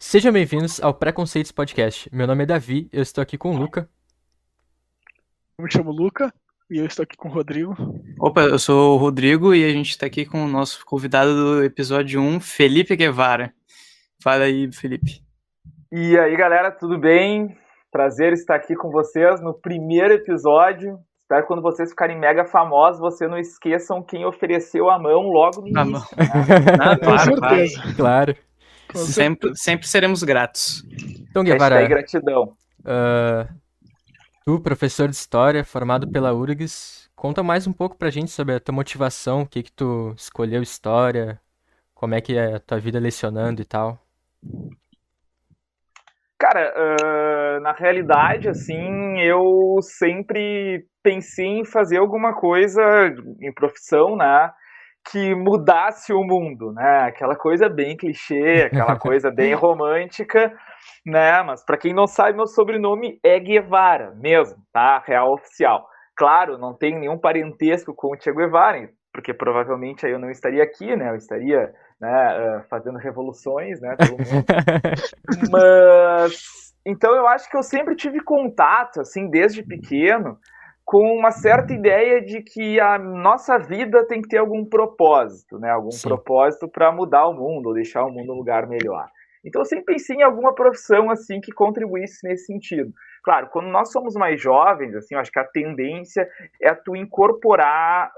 Sejam bem-vindos ao Preconceitos Podcast. Meu nome é Davi, eu estou aqui com o Luca. Eu me chamo Luca e eu estou aqui com o Rodrigo. Opa, eu sou o Rodrigo e a gente está aqui com o nosso convidado do episódio 1, Felipe Guevara. Fala aí, Felipe. E aí, galera, tudo bem? Prazer estar aqui com vocês no primeiro episódio. Espero que quando vocês ficarem mega famosos, vocês não esqueçam quem ofereceu a mão logo no início. Né? Com certeza. Claro. Com Sempre seremos gratos. Então, Hashtag Guevara, gratidão. tu, professor de História, formado pela URGS, conta mais um pouco pra gente sobre a tua motivação, o que que tu escolheu História, como é que é a tua vida lecionando e tal. Cara, na realidade, assim, eu sempre pensei em fazer alguma coisa em profissão, né, que mudasse o mundo, né, aquela coisa bem clichê, aquela coisa bem romântica, né, mas para quem não sabe, meu sobrenome é Guevara mesmo, tá, real oficial. Claro, não tenho nenhum parentesco com o Che Guevara, porque provavelmente aí eu não estaria aqui, né, eu estaria, né, fazendo revoluções, né, pelo mundo. Mas então eu acho que eu sempre tive contato, assim, desde pequeno, com uma certa ideia de que a nossa vida tem que ter algum propósito, né? Algum Sim. propósito para mudar o mundo, ou deixar o mundo um lugar melhor. Então eu sempre pensei em alguma profissão assim que contribuísse nesse sentido. Claro, quando nós somos mais jovens, assim, eu acho que a tendência é tu incorporar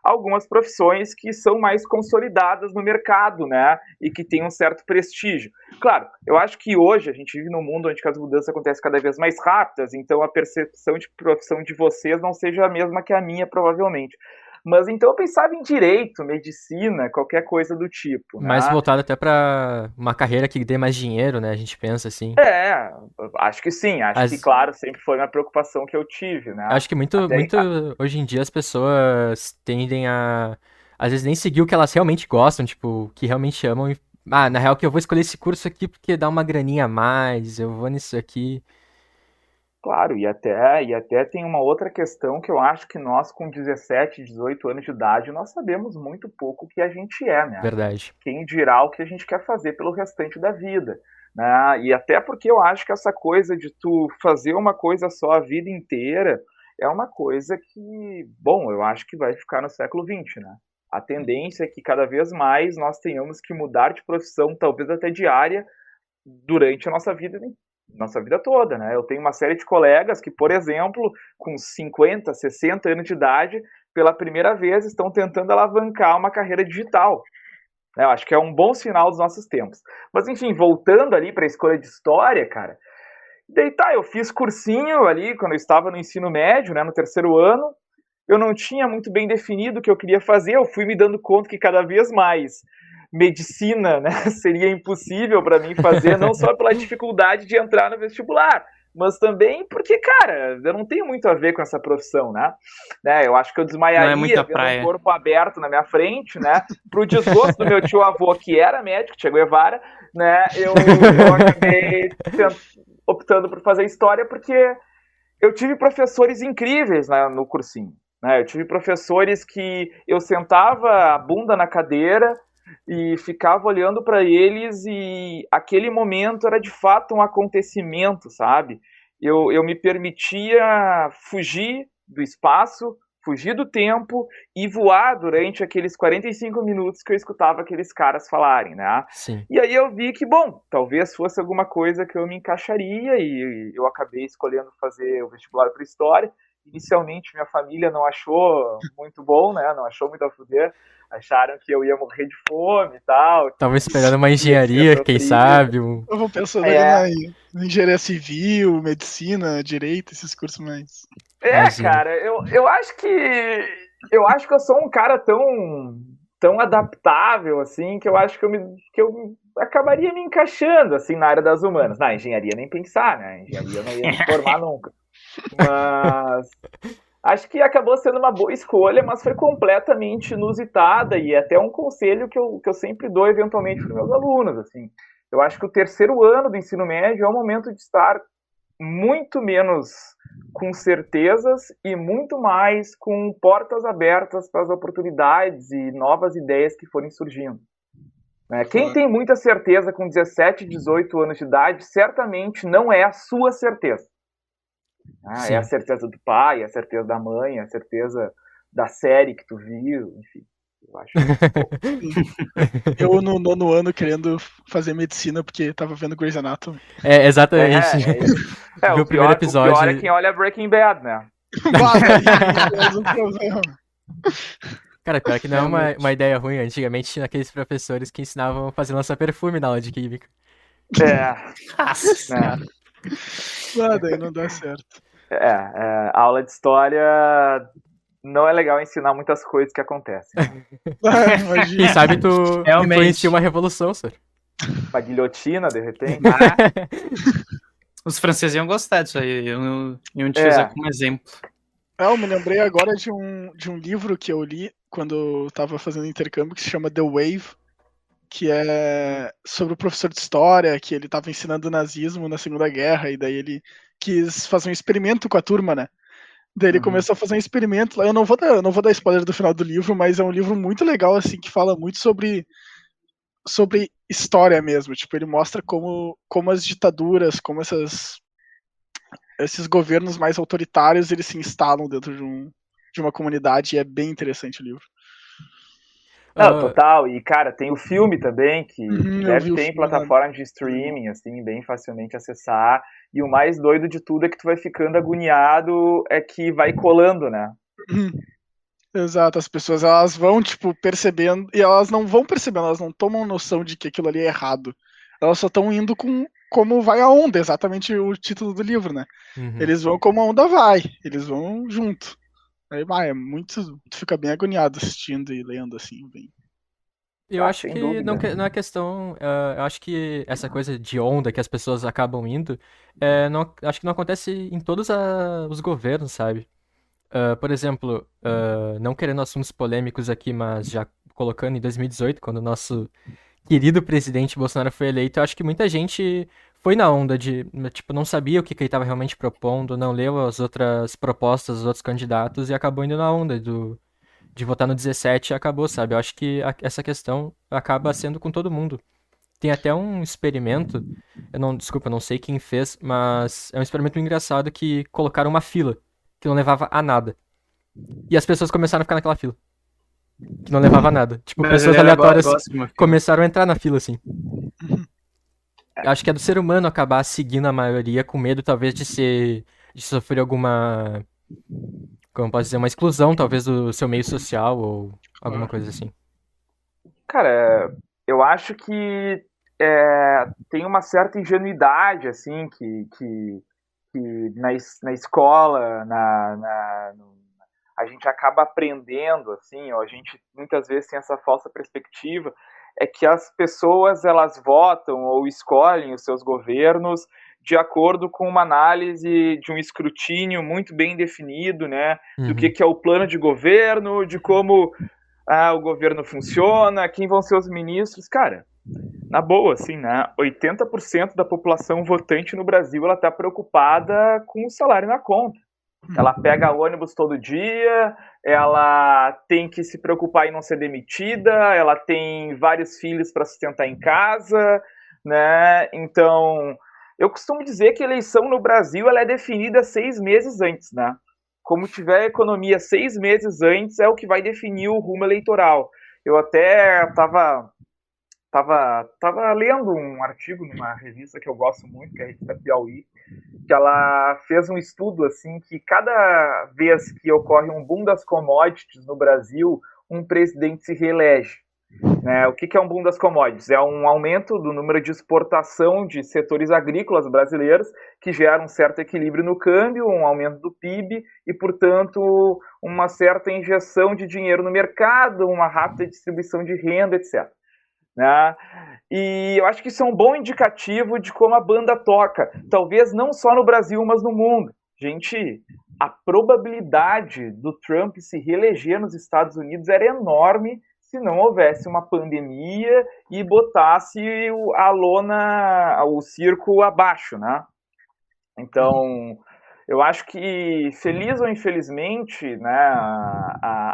algumas profissões que são mais consolidadas no mercado, né? E que têm um certo prestígio. Claro, eu acho que hoje a gente vive num mundo onde as mudanças acontecem cada vez mais rápidas, então a percepção de profissão de vocês não seja a mesma que a minha, provavelmente. Mas então eu pensava em direito, medicina, qualquer coisa do tipo, Mais né? voltado até pra uma carreira que dê mais dinheiro, né? A gente pensa assim. É, acho que sim, acho que, As... claro, sempre foi uma preocupação que eu tive, né? Acho que muito, Até, muito hoje em dia as pessoas tendem a, às vezes, nem seguir o que elas realmente gostam, tipo, o que realmente amam. Na real, que eu vou escolher esse curso aqui porque dá uma graninha a mais, eu vou nisso aqui. claro, e até tem uma outra questão que eu acho que nós com 17, 18 anos de idade, nós sabemos muito pouco o que a gente é, né? Verdade. Quem dirá o que a gente quer fazer pelo restante da vida, né? E até porque eu acho que essa coisa de tu fazer uma coisa só a vida inteira é uma coisa que, bom, eu acho que vai ficar no século XX, né? A tendência é que cada vez mais nós tenhamos que mudar de profissão, talvez até de área, durante a nossa vida toda, né? Eu tenho uma série de colegas que, por exemplo, com 50, 60 anos de idade, pela primeira vez estão tentando alavancar uma carreira digital. Eu acho que é um bom sinal dos nossos tempos. Mas enfim, voltando ali para a escolha de história, cara, daí tá, eu fiz cursinho ali quando eu estava no ensino médio, né, no terceiro ano. Eu não tinha muito bem definido o que eu queria fazer, eu fui me dando conta que cada vez mais medicina, né, seria impossível para mim fazer, não só pela dificuldade de entrar no vestibular, mas também porque, cara, eu não tenho muito a ver com essa profissão, né? Eu acho que eu Não é muita desmaiaria vendo um praia. corpo aberto na minha frente, né? Pro desgosto do meu tio avô, que era médico, Che Guevara, né? Eu acabei optando por fazer história porque eu tive professores incríveis, né, no cursinho. Né? Eu tive professores que eu sentava a bunda na cadeira e ficava olhando para eles e aquele momento era de fato um acontecimento, sabe? Eu me permitia fugir do espaço, fugir do tempo e voar durante aqueles 45 minutos que eu escutava aqueles caras falarem, né? Sim. E aí eu vi que, bom, talvez fosse alguma coisa que eu me encaixaria e eu acabei escolhendo fazer o vestibular para História. Inicialmente minha família não achou muito bom, né? Não achou muito a fuder. Acharam que eu ia morrer de fome e tal, Tava esperando uma que ia ser engenharia, quem sofrido. sabe. Eu vou pensando ali É, na engenharia civil, medicina, direito, esses cursos mais. Imagino. cara, eu acho que eu sou um cara tão adaptável assim que eu acho que eu acabaria me encaixando assim na área das humanas. Na engenharia nem pensar, né? Engenharia eu não ia me formar nunca. Mas acho que acabou sendo uma boa escolha, mas foi completamente inusitada e é até um conselho que eu sempre dou eventualmente para meus alunos, assim. Eu acho que o terceiro ano do ensino médio é o momento de estar muito menos com certezas e muito mais com portas abertas para as oportunidades e novas ideias que forem surgindo. Né? Quem Claro. tem muita certeza com 17, 18 anos de idade, certamente não é a sua certeza. É a Sim. certeza do pai, é a certeza da mãe, é a certeza da série que tu viu, enfim. Eu acho que Eu no 9º ano querendo fazer medicina porque tava vendo Grey's Anatomy. É, exatamente. o Viu o primeiro pior é episódio. quem olha Breaking Bad, né? Bah, daí é mais um problema. Cara, pior que não é uma Realmente. ideia ruim. Antigamente tinha aqueles professores que ensinavam a fazer lançar perfume na aula de química. Nossa Né? senhora. Ah, daí não dá certo. A aula de história não é legal ensinar muitas coisas que acontecem. Ah, Quem imagina. sabe tu Realmente. influencia uma revolução, senhor. Uma guilhotina, de repente. Ah, os franceses iam gostar disso aí, iam te usar como exemplo. Eu me lembrei agora de um livro que eu li quando eu tava fazendo intercâmbio que se chama The Wave, que é sobre o professor de história, que ele tava ensinando o nazismo na Segunda Guerra, e daí ele quis fazer um experimento com a turma, né? Daí ele começou a fazer um experimento lá. Eu não vou dar spoiler do final do livro, mas é um livro muito legal, assim, que fala muito sobre história mesmo. Tipo, ele mostra como as ditaduras, como esses governos mais autoritários, eles se instalam dentro de uma comunidade, e é bem interessante o livro. Não, total. E, cara, tem o filme também, que Eu deve vi o ter em filme, plataforma de streaming, assim, bem facilmente acessar. E o mais doido de tudo é que tu vai ficando agoniado, é que vai colando, né? Exato, as pessoas elas vão, tipo, percebendo, e elas não vão percebendo, elas não tomam noção de que aquilo ali é errado. Elas só estão indo com como vai a onda, exatamente o título do livro, né? Uhum. Eles vão como a onda vai, eles vão junto. Aí, é muito. Tu fica bem agoniado assistindo e lendo, assim, bem. Eu acho Sem que não, dúvida. não é questão. Eu acho que essa coisa de onda que as pessoas acabam indo, não, acho que não acontece em todos os governos, sabe? Por exemplo, não querendo assuntos polêmicos aqui, mas já colocando em 2018, quando o nosso querido presidente Bolsonaro foi eleito, eu acho que muita gente foi na onda de, tipo, não sabia o que ele estava realmente propondo, não leu as outras propostas dos outros candidatos e acabou indo na onda de votar no 17 e acabou, sabe? Eu acho que essa questão acaba sendo com todo mundo. Tem até um experimento, desculpa, eu não sei quem fez, mas é um experimento engraçado que colocaram uma fila que não levava a nada. E as pessoas começaram a ficar naquela fila. Que não levava a nada. Tipo, pessoas Brasileiro aleatórias gosta de uma fila. começaram a entrar na fila, assim. Eu acho que é do ser humano acabar seguindo a maioria com medo, talvez, de sofrer alguma, como eu posso dizer, uma exclusão, talvez, do seu meio social ou alguma coisa assim. Cara, eu acho que tem uma certa ingenuidade, assim, que na escola, a gente acaba aprendendo, assim, ó, a gente muitas vezes tem essa falsa perspectiva, é que as pessoas, elas votam ou escolhem os seus governos de acordo com uma análise de um escrutínio muito bem definido, né, do que é o plano de governo, de como o governo funciona, quem vão ser os ministros. Cara, na boa, assim, né? 80% da população votante no Brasil, ela tá preocupada com o salário na conta. Ela pega ônibus todo dia, ela tem que se preocupar em não ser demitida, ela tem vários filhos para sustentar em casa, né? Então, eu costumo dizer que a eleição no Brasil ela é definida 6 meses antes, né? Como tiver a economia 6 meses antes, é o que vai definir o rumo eleitoral. Eu até tava lendo um artigo numa revista que eu gosto muito, que é a revista Piauí, que ela fez um estudo assim que cada vez que ocorre um boom das commodities no Brasil, um presidente se reelege. Né? O que é um boom das commodities? É um aumento do número de exportação de setores agrícolas brasileiros que gera um certo equilíbrio no câmbio, um aumento do PIB e, portanto, uma certa injeção de dinheiro no mercado, uma rápida distribuição de renda, etc. Né? E eu acho que isso é um bom indicativo de como a banda toca, talvez não só no Brasil, mas no mundo. Gente, a probabilidade do Trump se reeleger nos Estados Unidos era enorme se não houvesse uma pandemia e botasse a lona, o circo abaixo, né? Então, eu acho que, feliz ou infelizmente, né,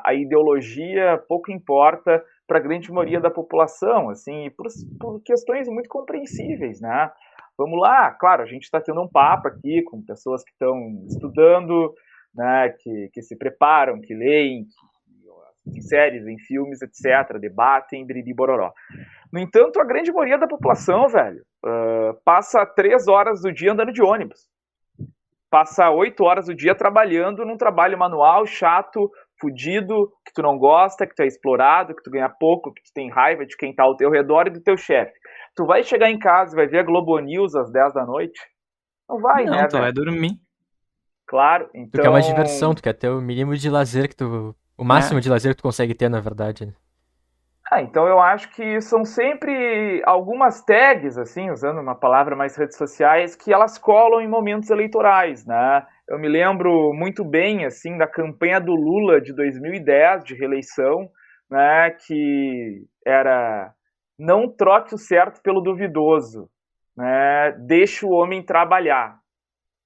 a ideologia pouco importa, para a grande maioria da população, assim, por questões muito compreensíveis, né? Vamos lá, claro, a gente está tendo um papo aqui com pessoas que estão estudando, né, que se preparam, que leem, em séries, em filmes, etc., debatem, biriri bororó. No entanto, a grande maioria da população, velho, passa 3 horas do dia andando de ônibus. Passa 8 horas do dia trabalhando num trabalho manual, chato, fudido, que tu não gosta, que tu é explorado, que tu ganha pouco, que tu tem raiva de quem tá ao teu redor e do teu chefe. Tu vai chegar em casa e vai ver a Globo News às 10 da noite? Não vai, Não, né, tu vai velho? dormir. Claro, Tu quer uma então... diversão, tu quer ter o mínimo de lazer que tu. O máximo de lazer que tu consegue ter, na verdade, né? Então eu acho que são sempre algumas tags, assim, usando uma palavra mais redes sociais, que elas colam em momentos eleitorais, né? Eu me lembro muito bem, assim, da campanha do Lula de 2010, de reeleição, né, que era não troque o certo pelo duvidoso, né, deixe o homem trabalhar.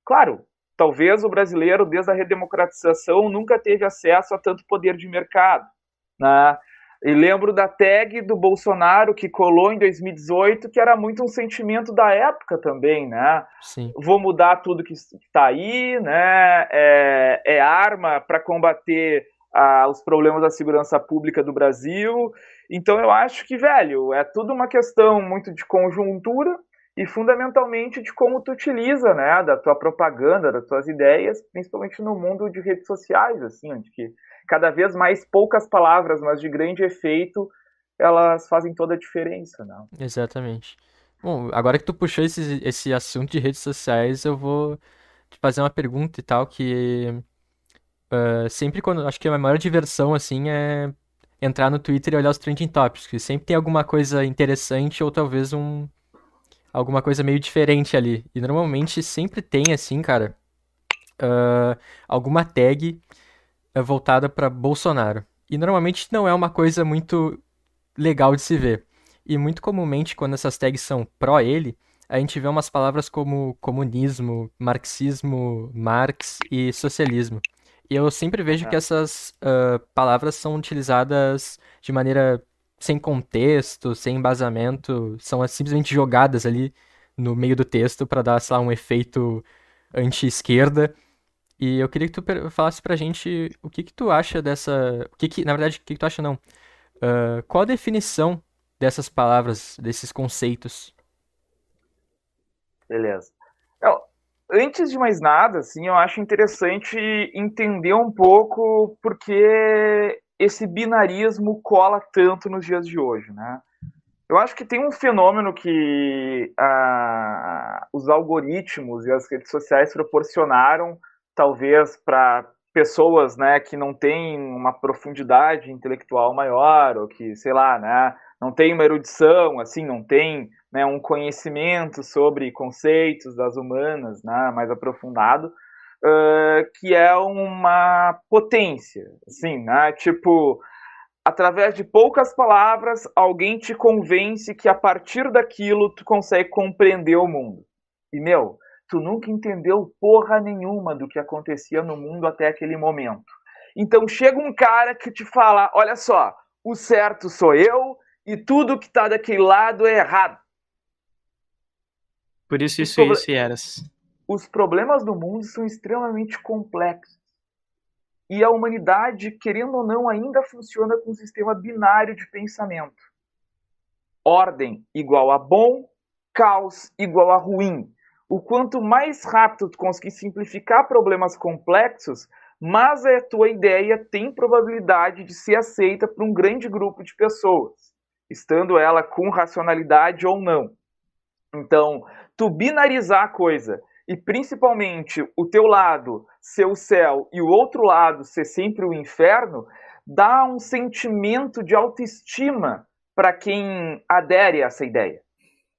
Claro, talvez o brasileiro, desde a redemocratização, nunca teve acesso a tanto poder de mercado, né? E lembro da tag do Bolsonaro que colou em 2018, que era muito um sentimento da época também, né? Sim. Vou mudar tudo que está aí, né? É arma para combater os problemas da segurança pública do Brasil. Então eu acho que, velho, é tudo uma questão muito de conjuntura e fundamentalmente de como tu utiliza, né, da tua propaganda, das tuas ideias, principalmente no mundo de redes sociais, assim, onde que cada vez mais poucas palavras, mas de grande efeito, elas fazem toda a diferença, né? Exatamente. Bom, agora que tu puxou esse assunto de redes sociais, eu vou te fazer uma pergunta e tal, que sempre quando. Acho que a maior diversão, assim, é entrar no Twitter e olhar os trending topics, que sempre tem alguma coisa interessante ou talvez alguma coisa meio diferente ali. E normalmente sempre tem, assim, cara, alguma tag voltada pra Bolsonaro. E normalmente não é uma coisa muito legal de se ver. E muito comumente, quando essas tags são pró ele, a gente vê umas palavras como comunismo, marxismo, Marx e socialismo. E eu sempre vejo que essas palavras são utilizadas de maneira sem contexto, sem embasamento, são simplesmente jogadas ali no meio do texto para dar, sei lá, um efeito anti-esquerda. E eu queria que tu falasse pra gente o que que tu acha dessa. Na verdade, o que que tu acha não? Qual a definição dessas palavras, desses conceitos? Beleza. Eu, antes de mais nada, assim, eu acho interessante entender um pouco porque esse binarismo cola tanto nos dias de hoje, né? Eu acho que tem um fenômeno que os algoritmos e as redes sociais proporcionaram, talvez para pessoas, né, que não têm uma profundidade intelectual maior, ou que, sei lá, né, não tem uma erudição, assim, não tem, né, um conhecimento sobre conceitos das humanas, né, mais aprofundado, que é uma potência, assim, né, tipo, através de poucas palavras, alguém te convence que a partir daquilo tu consegue compreender o mundo. E, meu, tu nunca entendeu porra nenhuma do que acontecia no mundo até aquele momento. Então chega um cara que te fala, olha só, o certo sou eu e tudo que tá daquele lado é errado. Por isso, isso e eras. Os problemas do mundo são extremamente complexos. E a humanidade, querendo ou não, ainda funciona com um sistema binário de pensamento. Ordem igual a bom, caos igual a ruim. O quanto mais rápido tu conseguir simplificar problemas complexos, mais a tua ideia tem probabilidade de ser aceita por um grande grupo de pessoas, estando ela com racionalidade ou não. Então, tu binarizar a coisa e principalmente o teu lado ser o céu e o outro lado ser sempre o inferno, dá um sentimento de autoestima para quem adere a essa ideia.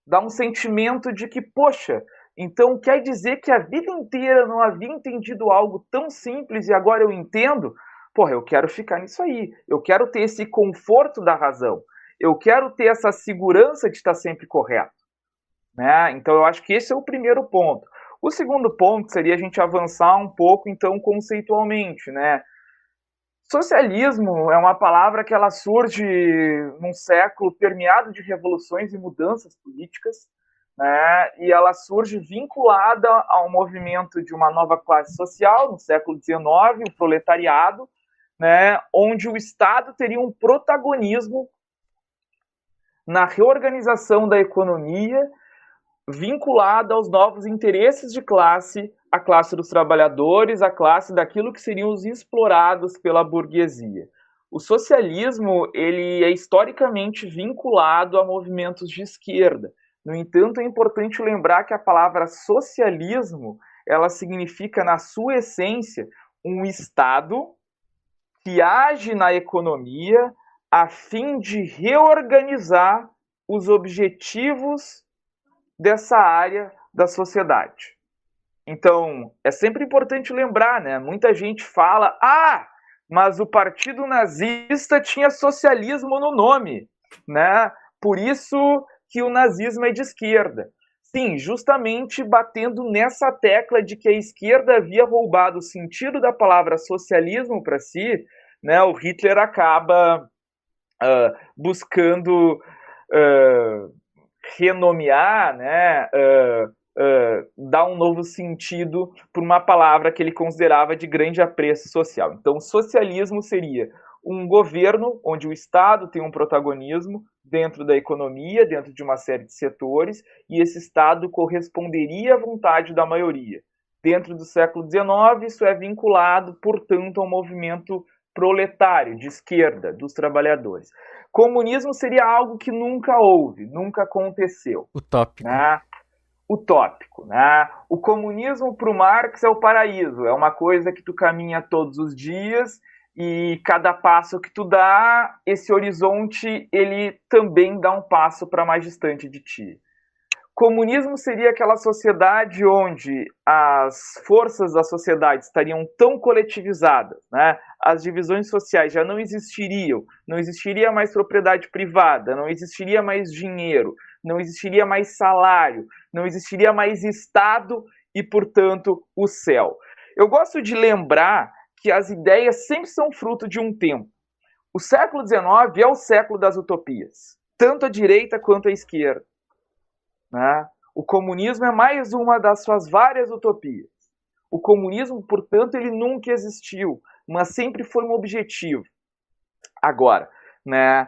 Dá um sentimento de que, poxa, então quer dizer que a vida inteira eu não havia entendido algo tão simples e agora eu entendo? Porra, eu quero ficar nisso aí. Eu quero ter esse conforto da razão. Eu quero ter essa segurança de estar sempre correto. Né? Então eu acho que esse é o primeiro ponto. O segundo ponto seria a gente avançar um pouco, então, conceitualmente, né? Socialismo é uma palavra que ela surge num século permeado de revoluções e mudanças políticas, né? E ela surge vinculada ao movimento de uma nova classe social no século XIX, o proletariado, né? Onde o Estado teria um protagonismo na reorganização da economia, vinculada aos novos interesses de classe, a classe dos trabalhadores, a classe daquilo que seriam os explorados pela burguesia. O socialismo, ele é historicamente vinculado a movimentos de esquerda. No entanto, é importante lembrar que a palavra socialismo, ela significa, na sua essência, um Estado que age na economia a fim de reorganizar os objetivos dessa área da sociedade. Então, é sempre importante lembrar, né? Muita gente fala, mas o Partido Nazista tinha socialismo no nome, né? Por isso que o nazismo é de esquerda. Sim, justamente batendo nessa tecla de que a esquerda havia roubado o sentido da palavra socialismo para si, né? O Hitler acaba buscando renomear, né? Dar um novo sentido para uma palavra que ele considerava de grande apreço social. Então, socialismo seria um governo onde o Estado tem um protagonismo dentro da economia, dentro de uma série de setores, e esse Estado corresponderia à vontade da maioria. Dentro do século XIX, isso é vinculado, portanto, ao movimento proletário, de esquerda, dos trabalhadores. Comunismo seria algo que nunca houve, nunca aconteceu. Utópico. Né? Utópico, né? O comunismo para o Marx é o paraíso, é uma coisa que tu caminha todos os dias e cada passo que tu dá, esse horizonte ele também dá um passo para mais distante de ti. Comunismo seria aquela sociedade onde as forças da sociedade estariam tão coletivizadas, né? As divisões sociais já não existiriam, não existiria mais propriedade privada, não existiria mais dinheiro, não existiria mais salário, não existiria mais Estado e, portanto, o céu. Eu gosto de lembrar que as ideias sempre são fruto de um tempo. O século XIX é o século das utopias, tanto a direita quanto a esquerda. Né? O comunismo é mais uma das suas várias utopias. O comunismo, portanto, ele nunca existiu, mas sempre foi um objetivo. Agora, né,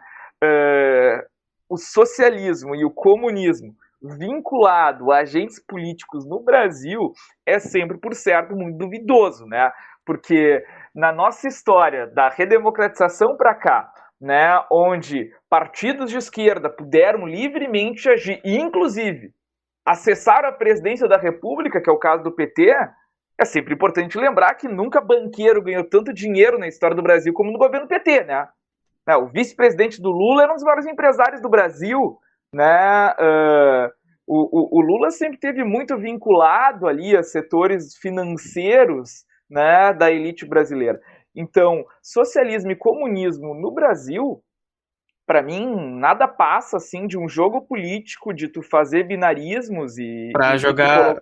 o socialismo e o comunismo vinculado a agentes políticos no Brasil é sempre, por certo, muito duvidoso, né? Porque na nossa história da redemocratização para cá, né, onde partidos de esquerda puderam livremente agir, e inclusive acessar a presidência da República, que é o caso do PT, é sempre importante lembrar que nunca banqueiro ganhou tanto dinheiro na história do Brasil como no governo PT, né? O vice-presidente do Lula era um dos maiores empresários do Brasil, né? O Lula sempre teve muito vinculado ali a setores financeiros, né, da elite brasileira. Então, socialismo e comunismo no Brasil, para mim, nada passa assim de um jogo político, de tu fazer binarismos e Pra jogar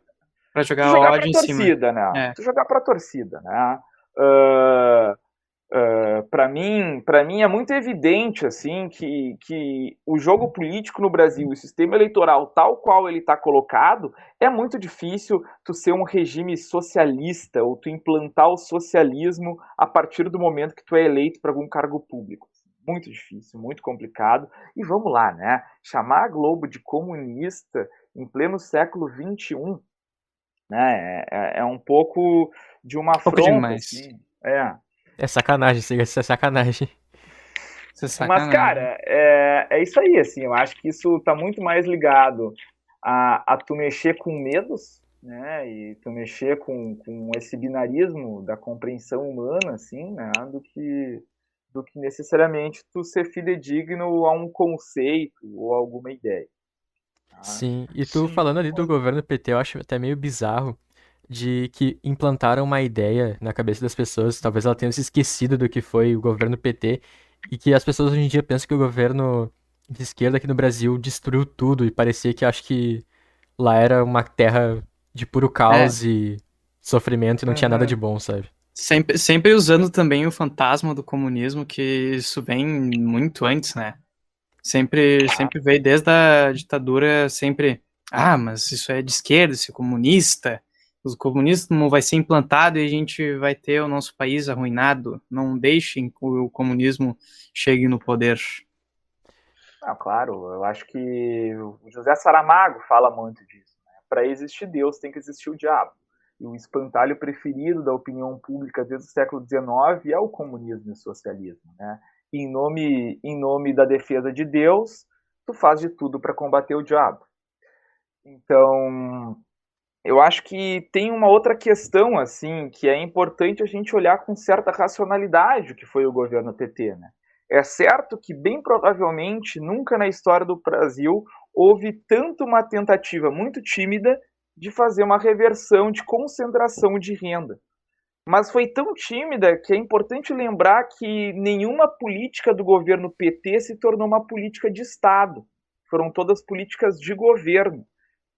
ódio em cima. Né? Tu jogar pra torcida, né? Para mim é muito evidente assim que o jogo político no Brasil, o sistema eleitoral tal qual ele está colocado, é muito difícil tu ser um regime socialista ou tu implantar o socialismo a partir do momento que tu é eleito para algum cargo público. Muito difícil, muito complicado. E vamos lá, né? Chamar a Globo de comunista em pleno século XXI, né? É um pouco de uma afronta. Demais. Assim. É sacanagem, isso é sacanagem. Mas, cara, é isso aí, assim, eu acho que isso tá muito mais ligado a tu mexer com medos, né, e tu mexer com esse binarismo da compreensão humana, assim, né, do que necessariamente tu ser fidedigno a um conceito ou alguma ideia. Tá? Sim, e tu falando ali do governo PT, eu acho até meio bizarro de que implantaram uma ideia na cabeça das pessoas, talvez ela tenha se esquecido do que foi o governo PT, e que as pessoas hoje em dia pensam que o governo de esquerda aqui no Brasil destruiu tudo, e parecia que acho que lá era uma terra de puro caos e sofrimento e não tinha nada de bom, sabe? Sempre usando também o fantasma do comunismo, que isso vem muito antes, né? Sempre veio desde a ditadura, sempre. Ah, mas isso é de esquerda, isso é comunista. O comunismo vai ser implantado e a gente vai ter o nosso país arruinado. Não deixem que o comunismo chegue no poder. Não, claro, eu acho que o José Saramago fala muito disso. Né? Para existir Deus, tem que existir o diabo. E o espantalho preferido da opinião pública desde o século XIX é o comunismo e o socialismo. Né? Em nome da defesa de Deus, tu faz de tudo para combater o diabo. Então, eu acho que tem uma outra questão, assim, que é importante a gente olhar com certa racionalidade o que foi o governo PT, né? É certo que, bem provavelmente, nunca na história do Brasil houve tanto uma tentativa muito tímida de fazer uma reversão de concentração de renda. Mas foi tão tímida que é importante lembrar que nenhuma política do governo PT se tornou uma política de Estado. Foram todas políticas de governo,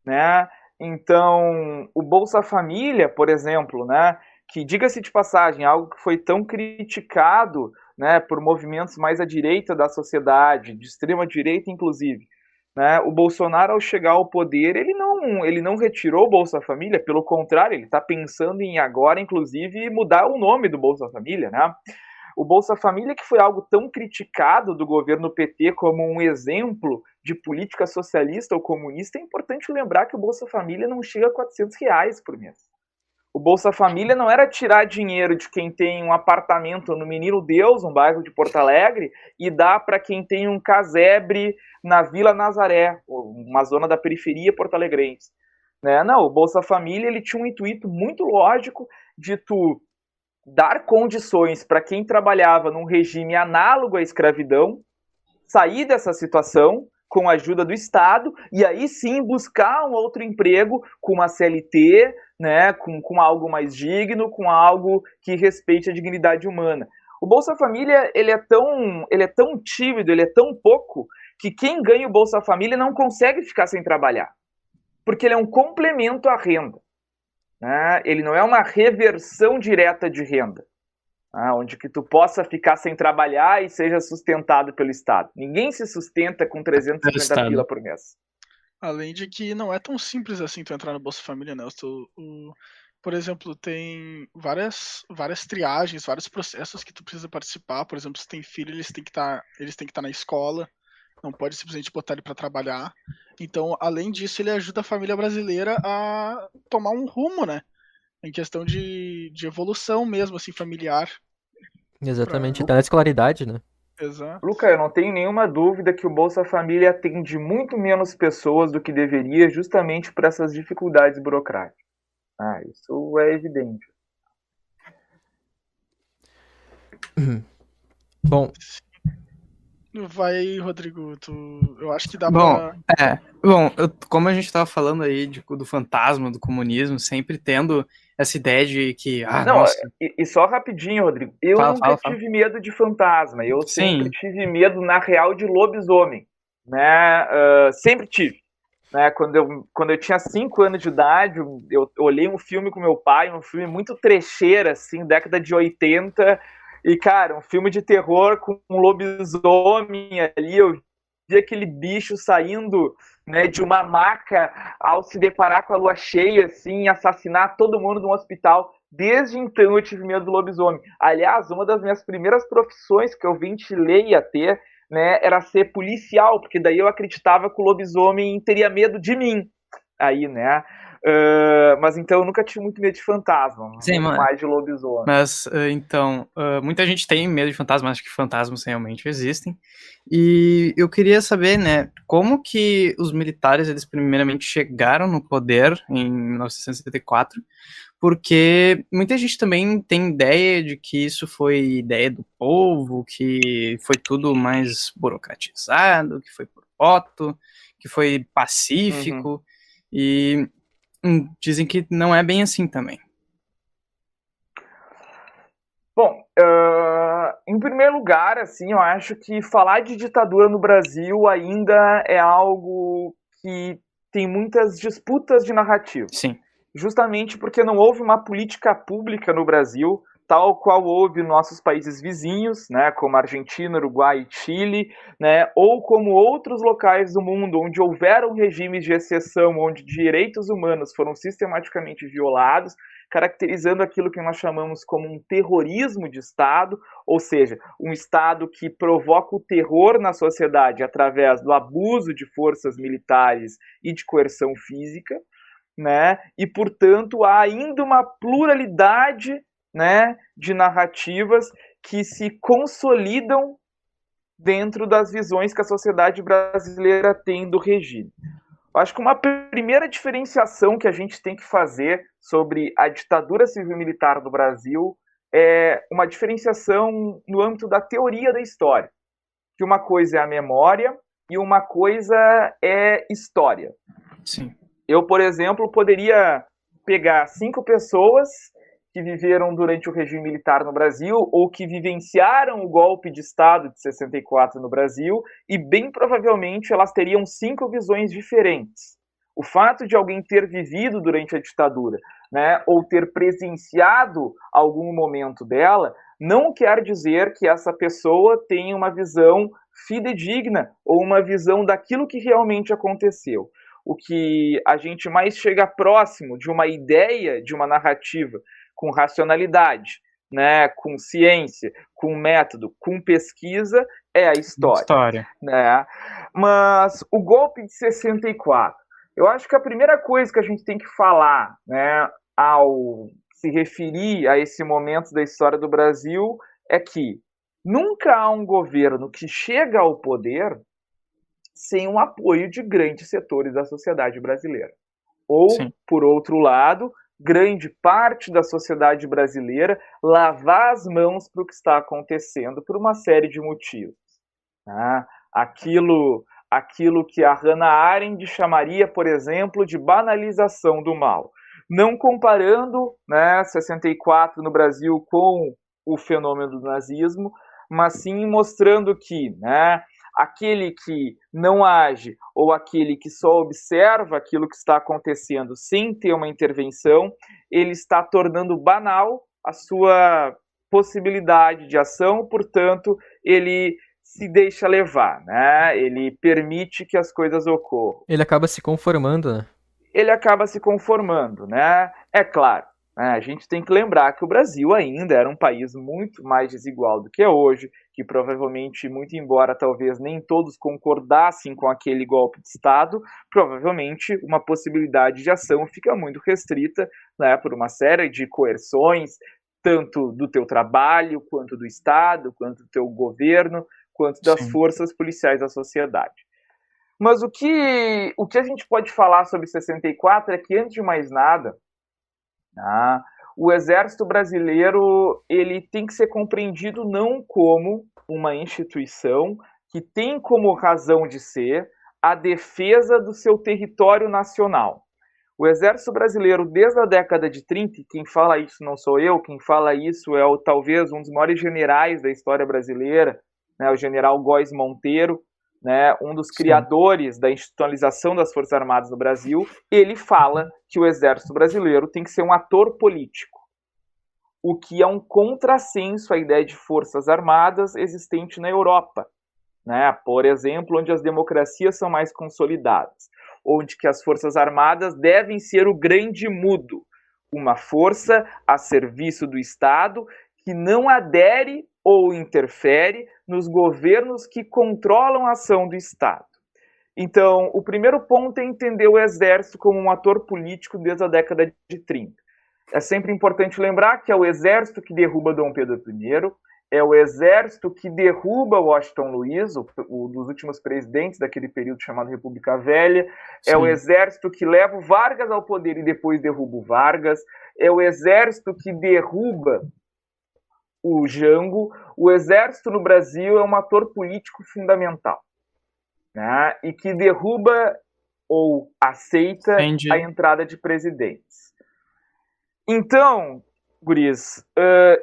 né? Então, o Bolsa Família, por exemplo, né, que, diga-se de passagem, algo que foi tão criticado, né, por movimentos mais à direita da sociedade, de extrema direita inclusive, né, o Bolsonaro, ao chegar ao poder, ele não retirou o Bolsa Família, pelo contrário, ele está pensando em agora, inclusive, mudar o nome do Bolsa Família, né? O Bolsa Família, que foi algo tão criticado do governo PT como um exemplo de política socialista ou comunista, é importante lembrar que o Bolsa Família não chega a R$ 400 por mês. O Bolsa Família não era tirar dinheiro de quem tem um apartamento no Menino Deus, um bairro de Porto Alegre, e dar para quem tem um casebre na Vila Nazaré, uma zona da periferia porto-alegrense. Né? Não, o Bolsa Família ele tinha um intuito muito lógico de tu dar condições para quem trabalhava num regime análogo à escravidão sair dessa situação com a ajuda do Estado e aí sim buscar um outro emprego com uma CLT, né, com algo mais digno, com algo que respeite a dignidade humana. O Bolsa Família ele é tão tímido, ele é tão pouco, que quem ganha o Bolsa Família não consegue ficar sem trabalhar, porque ele é um complemento à renda. Né? Ele não é uma reversão direta de renda, onde que tu possa ficar sem trabalhar e seja sustentado pelo Estado. Ninguém se sustenta com 350 pila por mês. Além de que não é tão simples assim tu entrar no Bolsa Família, né? Por exemplo, tem várias triagens, vários processos que tu precisa participar. Por exemplo, se tem filho, eles têm que estar na escola, não pode simplesmente botar ele para trabalhar. Então, além disso, ele ajuda a família brasileira a tomar um rumo, né? Em questão de evolução mesmo, assim, familiar. Exatamente, até na escolaridade, né? Exato. Luca, eu não tenho nenhuma dúvida que o Bolsa Família atende muito menos pessoas do que deveria, justamente por essas dificuldades burocráticas. Isso é evidente. Bom, vai, Rodrigo, eu acho que dá pra... Como a gente tava falando aí do fantasma, do comunismo, sempre tendo essa ideia de que, nossa... E só rapidinho, Rodrigo, eu nunca tive medo de fantasma, eu sempre tive medo, na real, de lobisomem, né, sempre tive. Né, quando eu tinha 5 anos de idade, eu olhei um filme com meu pai, um filme muito trecheira, assim, década de 80, e, cara, um filme de terror com um lobisomem ali, eu vi aquele bicho saindo, né, de uma maca ao se deparar com a lua cheia, assim, assassinar todo mundo no hospital. Desde então eu tive medo do lobisomem. Aliás, uma das minhas primeiras profissões que eu ventilei a ter, né, era ser policial, porque daí eu acreditava que o lobisomem teria medo de mim. Aí, né? Mas então eu nunca tive muito medo de fantasma, muito mais de lobisomem. Mas então, muita gente tem medo de fantasmas, acho que fantasmas realmente existem. E eu queria saber, né, como que os militares, eles primeiramente chegaram no poder em 1974, porque muita gente também tem ideia de que isso foi ideia do povo, que foi tudo mais burocratizado, que foi por voto, que foi pacífico, e dizem que não é bem assim também. Bom, em primeiro lugar, assim, eu acho que falar de ditadura no Brasil ainda é algo que tem muitas disputas de narrativa. Sim. Justamente porque não houve uma política pública no Brasil tal qual houve em nossos países vizinhos, né, como Argentina, Uruguai e Chile, né, ou como outros locais do mundo onde houveram regimes de exceção, onde direitos humanos foram sistematicamente violados, caracterizando aquilo que nós chamamos como um terrorismo de Estado, ou seja, um Estado que provoca o terror na sociedade através do abuso de forças militares e de coerção física, né? E, portanto, há ainda uma pluralidade, né, de narrativas que se consolidam dentro das visões que a sociedade brasileira tem do regime. Eu acho que uma primeira diferenciação que a gente tem que fazer sobre a ditadura civil-militar do Brasil é uma diferenciação no âmbito da teoria da história, que uma coisa é a memória e uma coisa é história. Sim. Eu, por exemplo, poderia pegar 5 pessoas que viveram durante o regime militar no Brasil ou que vivenciaram o golpe de Estado de 64 no Brasil e, bem provavelmente, elas teriam 5 visões diferentes. O fato de alguém ter vivido durante a ditadura, né, ou ter presenciado algum momento dela, não quer dizer que essa pessoa tenha uma visão fidedigna ou uma visão daquilo que realmente aconteceu. O que a gente mais chega próximo de uma ideia, de uma narrativa com racionalidade, né, com ciência, com método, com pesquisa, é a história. Né? Mas o golpe de 64, eu acho que a primeira coisa que a gente tem que falar, né, ao se referir a esse momento da história do Brasil é que nunca há um governo que chega ao poder sem o apoio de grandes setores da sociedade brasileira. Ou, sim, por outro lado, grande parte da sociedade brasileira lavar as mãos para o que está acontecendo por uma série de motivos. Aquilo que a Hannah Arendt chamaria, por exemplo, de banalização do mal. Não comparando, né, 64 no Brasil com o fenômeno do nazismo, mas sim mostrando que, né, aquele que não age ou aquele que só observa aquilo que está acontecendo sem ter uma intervenção, ele está tornando banal a sua possibilidade de ação, portanto, ele se deixa levar, né? Ele permite que as coisas ocorram. Ele acaba se conformando, né? Ele acaba se conformando, né? É claro, né? A gente tem que lembrar que o Brasil ainda era um país muito mais desigual do que é hoje, que provavelmente, muito embora talvez nem todos concordassem com aquele golpe de Estado, provavelmente uma possibilidade de ação fica muito restrita, né, por uma série de coerções, tanto do teu trabalho, quanto do Estado, quanto do teu governo, quanto das Sim. forças policiais da sociedade. Mas o que a gente pode falar sobre 64 é que, antes de mais nada, o Exército Brasileiro ele tem que ser compreendido não como uma instituição que tem como razão de ser a defesa do seu território nacional. O Exército Brasileiro, desde a década de 30, quem fala isso não sou eu, quem fala isso é talvez um dos maiores generais da história brasileira, né, o general Góes Monteiro, né, um dos criadores da institucionalização das Forças Armadas no Brasil. Ele fala que o Exército Brasileiro tem que ser um ator político, o que é um contrassenso à ideia de Forças Armadas existente na Europa, né, por exemplo, onde as democracias são mais consolidadas, onde que as Forças Armadas devem ser o grande mudo, uma força a serviço do Estado que não adere ou interfere nos governos que controlam a ação do Estado. Então, o primeiro ponto é entender o Exército como um ator político desde a década de 30. É sempre importante lembrar que é o Exército que derruba Dom Pedro I, é o Exército que derruba Washington Luiz, um dos últimos presidentes daquele período chamado República Velha, Sim. É o Exército que leva o Vargas ao poder e depois derruba o Vargas, é o Exército que derruba o Jango. O Exército no Brasil é um ator político fundamental, né, e que derruba ou aceita a entrada de presidentes. Então, guris,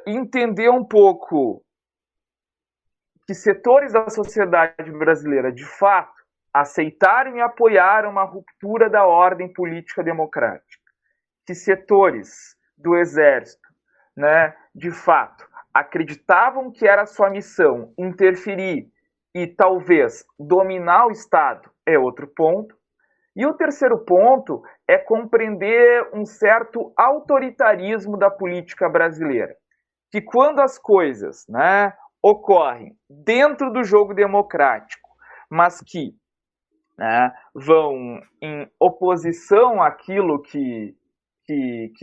entender um pouco que setores da sociedade brasileira, de fato, aceitaram e apoiaram uma ruptura da ordem política democrática, que setores do Exército né, de fato, acreditavam que era sua missão interferir e talvez dominar o Estado, é outro ponto. E o terceiro ponto é compreender um certo autoritarismo da política brasileira, que quando as coisas, né, ocorrem dentro do jogo democrático, mas que, né, vão em oposição àquilo que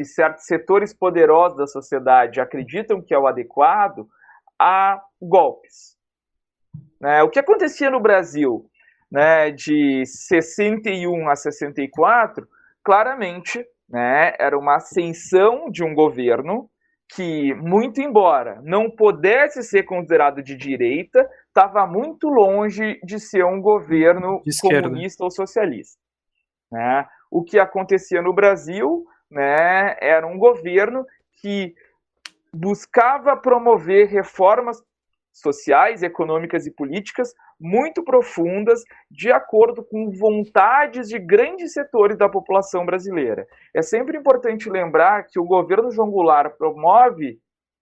certos setores poderosos da sociedade acreditam que é o adequado, há golpes. Né? O que acontecia no Brasil, né, de 61 a 64, claramente, né, era uma ascensão de um governo que, muito embora não pudesse ser considerado de direita, estava muito longe de ser um governo comunista ou socialista. Né? O que acontecia no Brasil, né, era um governo que buscava promover reformas sociais, econômicas e políticas muito profundas, de acordo com vontades de grandes setores da população brasileira. É sempre importante lembrar que o governo João Goulart promove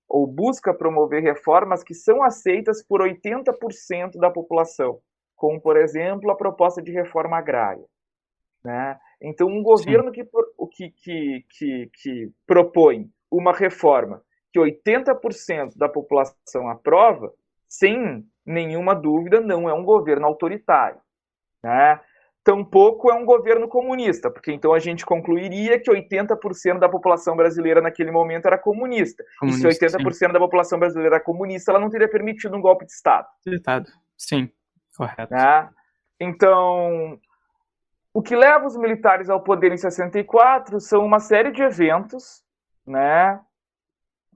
ou busca promover reformas que são aceitas por 80% da população, como, por exemplo, a proposta de reforma agrária. Né? Então, um governo que propõe uma reforma que 80% da população aprova, sem nenhuma dúvida, não é um governo autoritário. Né? Tampouco é um governo comunista, porque então a gente concluiria que 80% da população brasileira naquele momento era comunista. E se 80% da população brasileira era comunista, ela não teria permitido um golpe de Estado. Sim, correto. Né? Então, o que leva os militares ao poder em 64 são uma série de eventos, né,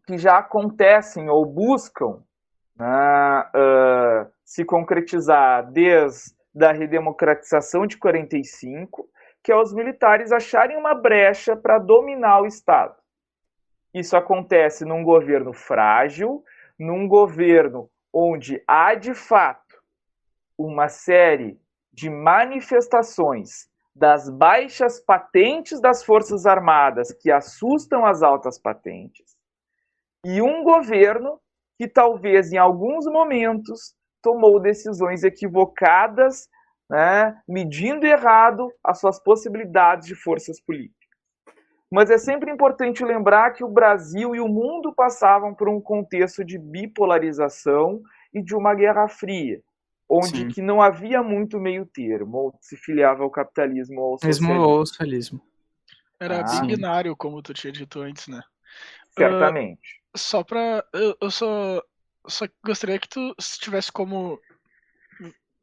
que já acontecem ou buscam, né, se concretizar desde a redemocratização de 45, que é os militares acharem uma brecha para dominar o Estado. Isso acontece num governo frágil, num governo onde há, de fato, uma série de manifestações das baixas patentes das Forças Armadas que assustam as altas patentes, e um governo que talvez em alguns momentos tomou decisões equivocadas, né, medindo errado as suas possibilidades de forças políticas. Mas é sempre importante lembrar que o Brasil e o mundo passavam por um contexto de bipolarização e de uma guerra fria, onde que não havia muito meio termo, ou se filiava ao capitalismo ou ao socialismo. Era bem binário, como tu tinha dito antes, né? Certamente. Só pra... Eu só gostaria que tu tivesse como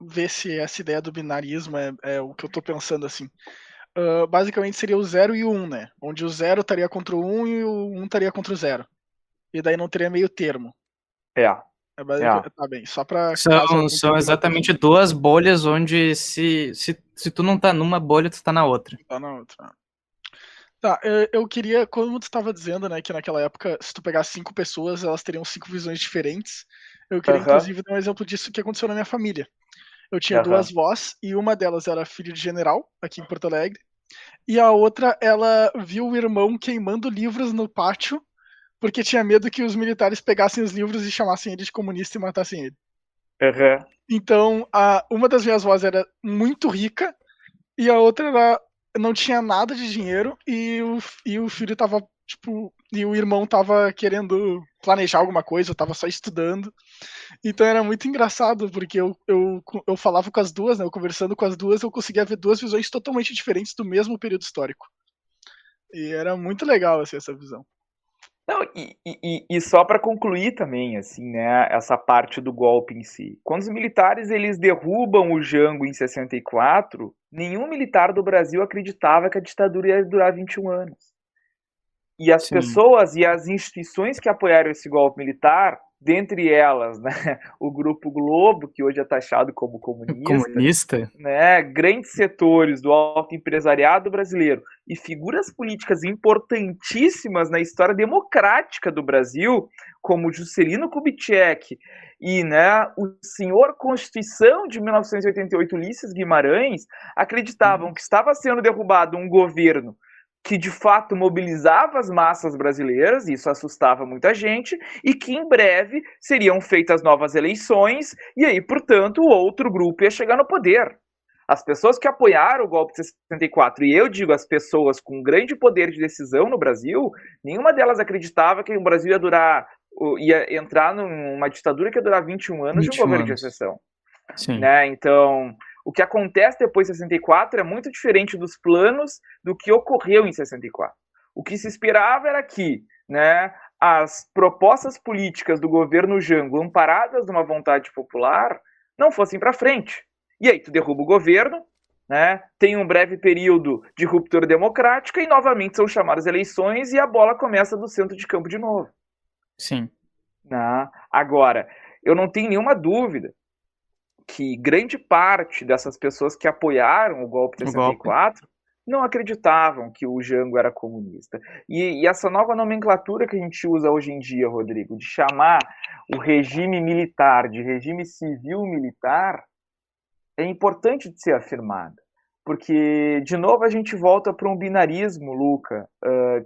ver se essa ideia do binarismo é o que eu tô pensando, assim. Basicamente seria o 0 e o 1, né? Onde o 0 estaria contra o 1 e o 1 estaria contra o 0. E daí não teria meio termo. Tá bem, só pra... São exatamente duas bolhas onde se tu não tá numa bolha, tu tá na outra. Tá na outra. Tá, eu queria, como tu estava dizendo, né, que naquela época, se tu pegar 5 pessoas, elas teriam 5 visões diferentes. Eu queria, inclusive, dar um exemplo disso que aconteceu na minha família. Eu tinha 2 vós, e uma delas era filha de general, aqui em Porto Alegre, e a outra, ela viu o irmão queimando livros no pátio, porque tinha medo que os militares pegassem os livros e chamassem ele de comunista e matassem ele. Então, uma das minhas vós era muito rica, e a outra não tinha nada de dinheiro, e o filho tava, tipo, e o irmão tava querendo planejar alguma coisa, tava só estudando. Então era muito engraçado, porque eu falava com as duas, né, eu conversando com as duas, eu conseguia ver 2 visões totalmente diferentes do mesmo período histórico. E era muito legal, assim, essa visão. Não, e só para concluir também, assim, né, essa parte do golpe em si. Quando os militares eles derrubam o Jango em 64, nenhum militar do Brasil acreditava que a ditadura ia durar 21 anos. E as pessoas e as instituições que apoiaram esse golpe militar, dentre elas, né, o Grupo Globo, que hoje é taxado como comunista, né, grandes setores do alto empresariado brasileiro e figuras políticas importantíssimas na história democrática do Brasil, como Juscelino Kubitschek e, né, o senhor Constituição de 1988, Ulisses Guimarães, acreditavam que estava sendo derrubado um governo que de fato mobilizava as massas brasileiras, isso assustava muita gente, e que em breve seriam feitas novas eleições, e aí, portanto, o outro grupo ia chegar no poder. As pessoas que apoiaram o golpe de 64, e eu digo as pessoas com grande poder de decisão no Brasil, nenhuma delas acreditava que o Brasil ia entrar numa ditadura que ia durar 21 anos de um governo de exceção. Sim. Né? Então, o que acontece depois de 64 é muito diferente dos planos do que ocorreu em 64. O que se esperava era que, né, as propostas políticas do governo Jango, amparadas numa vontade popular, não fossem para frente. E aí tu derruba o governo, né, tem um breve período de ruptura democrática e novamente são chamadas eleições e a bola começa do centro de campo de novo. Sim. Né? Agora, eu não tenho nenhuma dúvida que grande parte dessas pessoas que apoiaram o golpe de 64 não acreditavam que o Jango era comunista. E essa nova nomenclatura que a gente usa hoje em dia, Rodrigo, de chamar o regime militar de regime civil-militar, é importante de ser afirmada. Porque, de novo, a gente volta para um binarismo, Luca,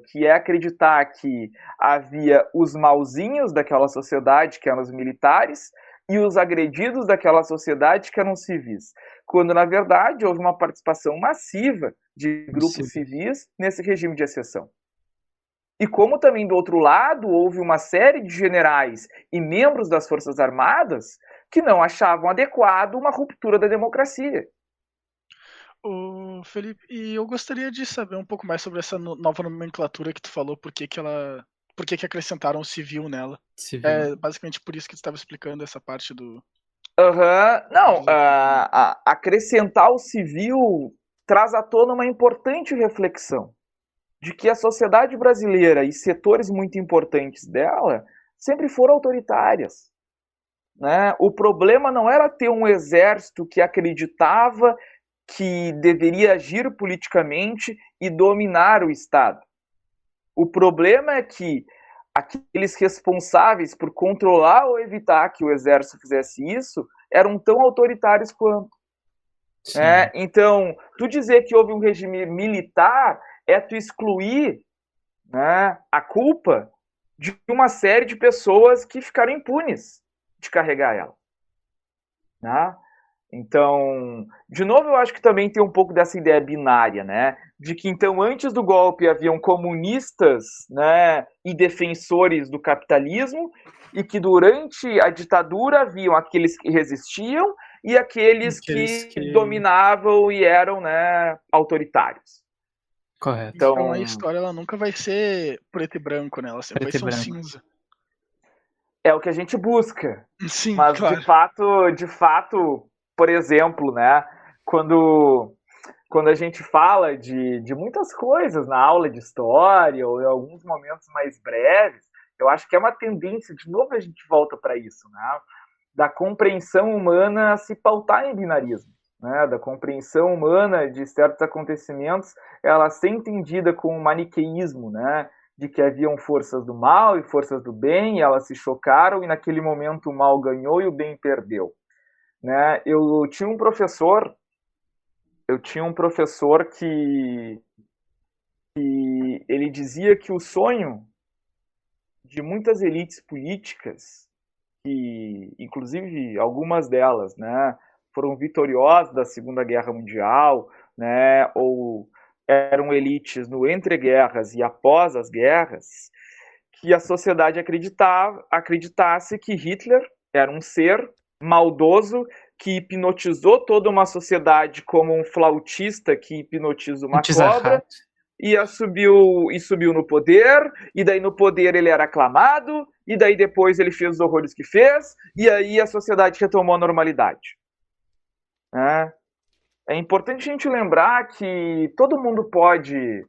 que é acreditar que havia os mauzinhos daquela sociedade, que eram os militares, e os agredidos daquela sociedade, que eram os civis. Quando, na verdade, houve uma participação massiva de grupos civis nesse regime de exceção. E como também, do outro lado, houve uma série de generais e membros das Forças Armadas que não achavam adequado uma ruptura da democracia. Felipe, e eu gostaria de saber um pouco mais sobre essa nova nomenclatura que tu falou, por que acrescentaram o civil nela. Civil. É basicamente por isso que tu estava explicando essa parte do... Não, acrescentar o civil traz à tona uma importante reflexão de que a sociedade brasileira e setores muito importantes dela sempre foram autoritárias. Né? O problema não era ter um exército que acreditava que deveria agir politicamente e dominar o Estado. O problema é que aqueles responsáveis por controlar ou evitar que o exército fizesse isso eram tão autoritários quanto. Então, tu dizer que houve um regime militar é tu excluir, né, a culpa de uma série de pessoas que ficaram impunes de carregar ela. Né? Então, de novo, eu acho que também tem um pouco dessa ideia binária, né? De que, então, antes do golpe haviam comunistas, né, e defensores do capitalismo, e que durante a ditadura haviam aqueles que resistiam e aqueles que dominavam e eram, né, autoritários. Correto. Então a história ela nunca vai ser preto e branco, né? Ela sempre vai ser um cinza. É o que a gente busca. Sim, mas claro. de fato, por exemplo, né, quando a gente fala de muitas coisas na aula de história ou em alguns momentos mais breves, eu acho que é uma tendência, de novo a gente volta para isso, né, da compreensão humana se pautar em binarismo, né, da compreensão humana de certos acontecimentos, ela ser entendida com o maniqueísmo, né, de que haviam forças do mal e forças do bem, e elas se chocaram, e naquele momento o mal ganhou e o bem perdeu. Né? Eu tinha um professor que ele dizia que o sonho de muitas elites políticas, que inclusive algumas delas, né, foram vitoriosas da Segunda Guerra Mundial, né, ou eram elites no entre-guerras e após as guerras, que a sociedade acreditasse que Hitler era um ser maldoso que hipnotizou toda uma sociedade como um flautista que hipnotiza uma cobra e subiu no poder, e daí no poder ele era aclamado, e daí depois ele fez os horrores que fez, e aí a sociedade retomou a normalidade. É importante a gente lembrar que todo mundo pode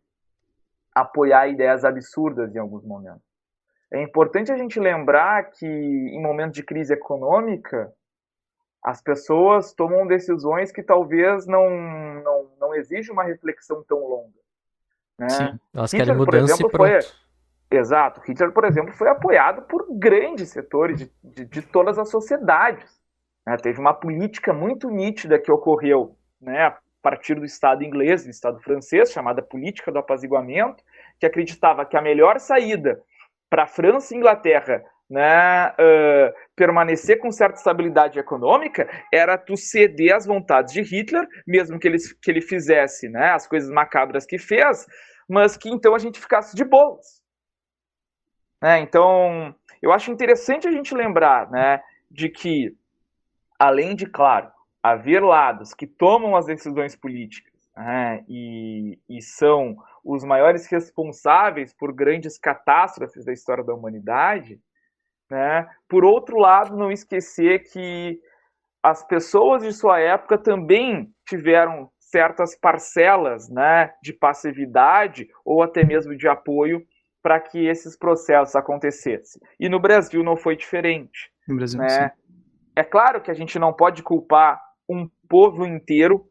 apoiar ideias absurdas em alguns momentos. É importante a gente lembrar que em momentos de crise econômica, as pessoas tomam decisões que talvez não exijam uma reflexão tão longa. Né? Sim, elas Hitler, querem mudança e pronto. Exato. Hitler, por exemplo, foi apoiado por grandes setores de todas as sociedades. Né? Teve uma política muito nítida que ocorreu, né, partir do Estado inglês, do Estado francês, chamada política do apaziguamento, que acreditava que a melhor saída para a França e Inglaterra, né, permanecer com certa estabilidade econômica era tu ceder às vontades de Hitler, mesmo que ele fizesse, né, as coisas macabras que fez, mas que então a gente ficasse de boas. Né? Então, eu acho interessante a gente lembrar, né, de que, além de, claro, haver lados que tomam as decisões políticas, né, e são os maiores responsáveis por grandes catástrofes da história da humanidade, né, por outro lado, não esquecer que as pessoas de sua época também tiveram certas parcelas, né, de passividade ou até mesmo de apoio para que esses processos acontecessem. E no Brasil não foi diferente. No Brasil, né? sim. É claro que a gente não pode culpar um povo inteiro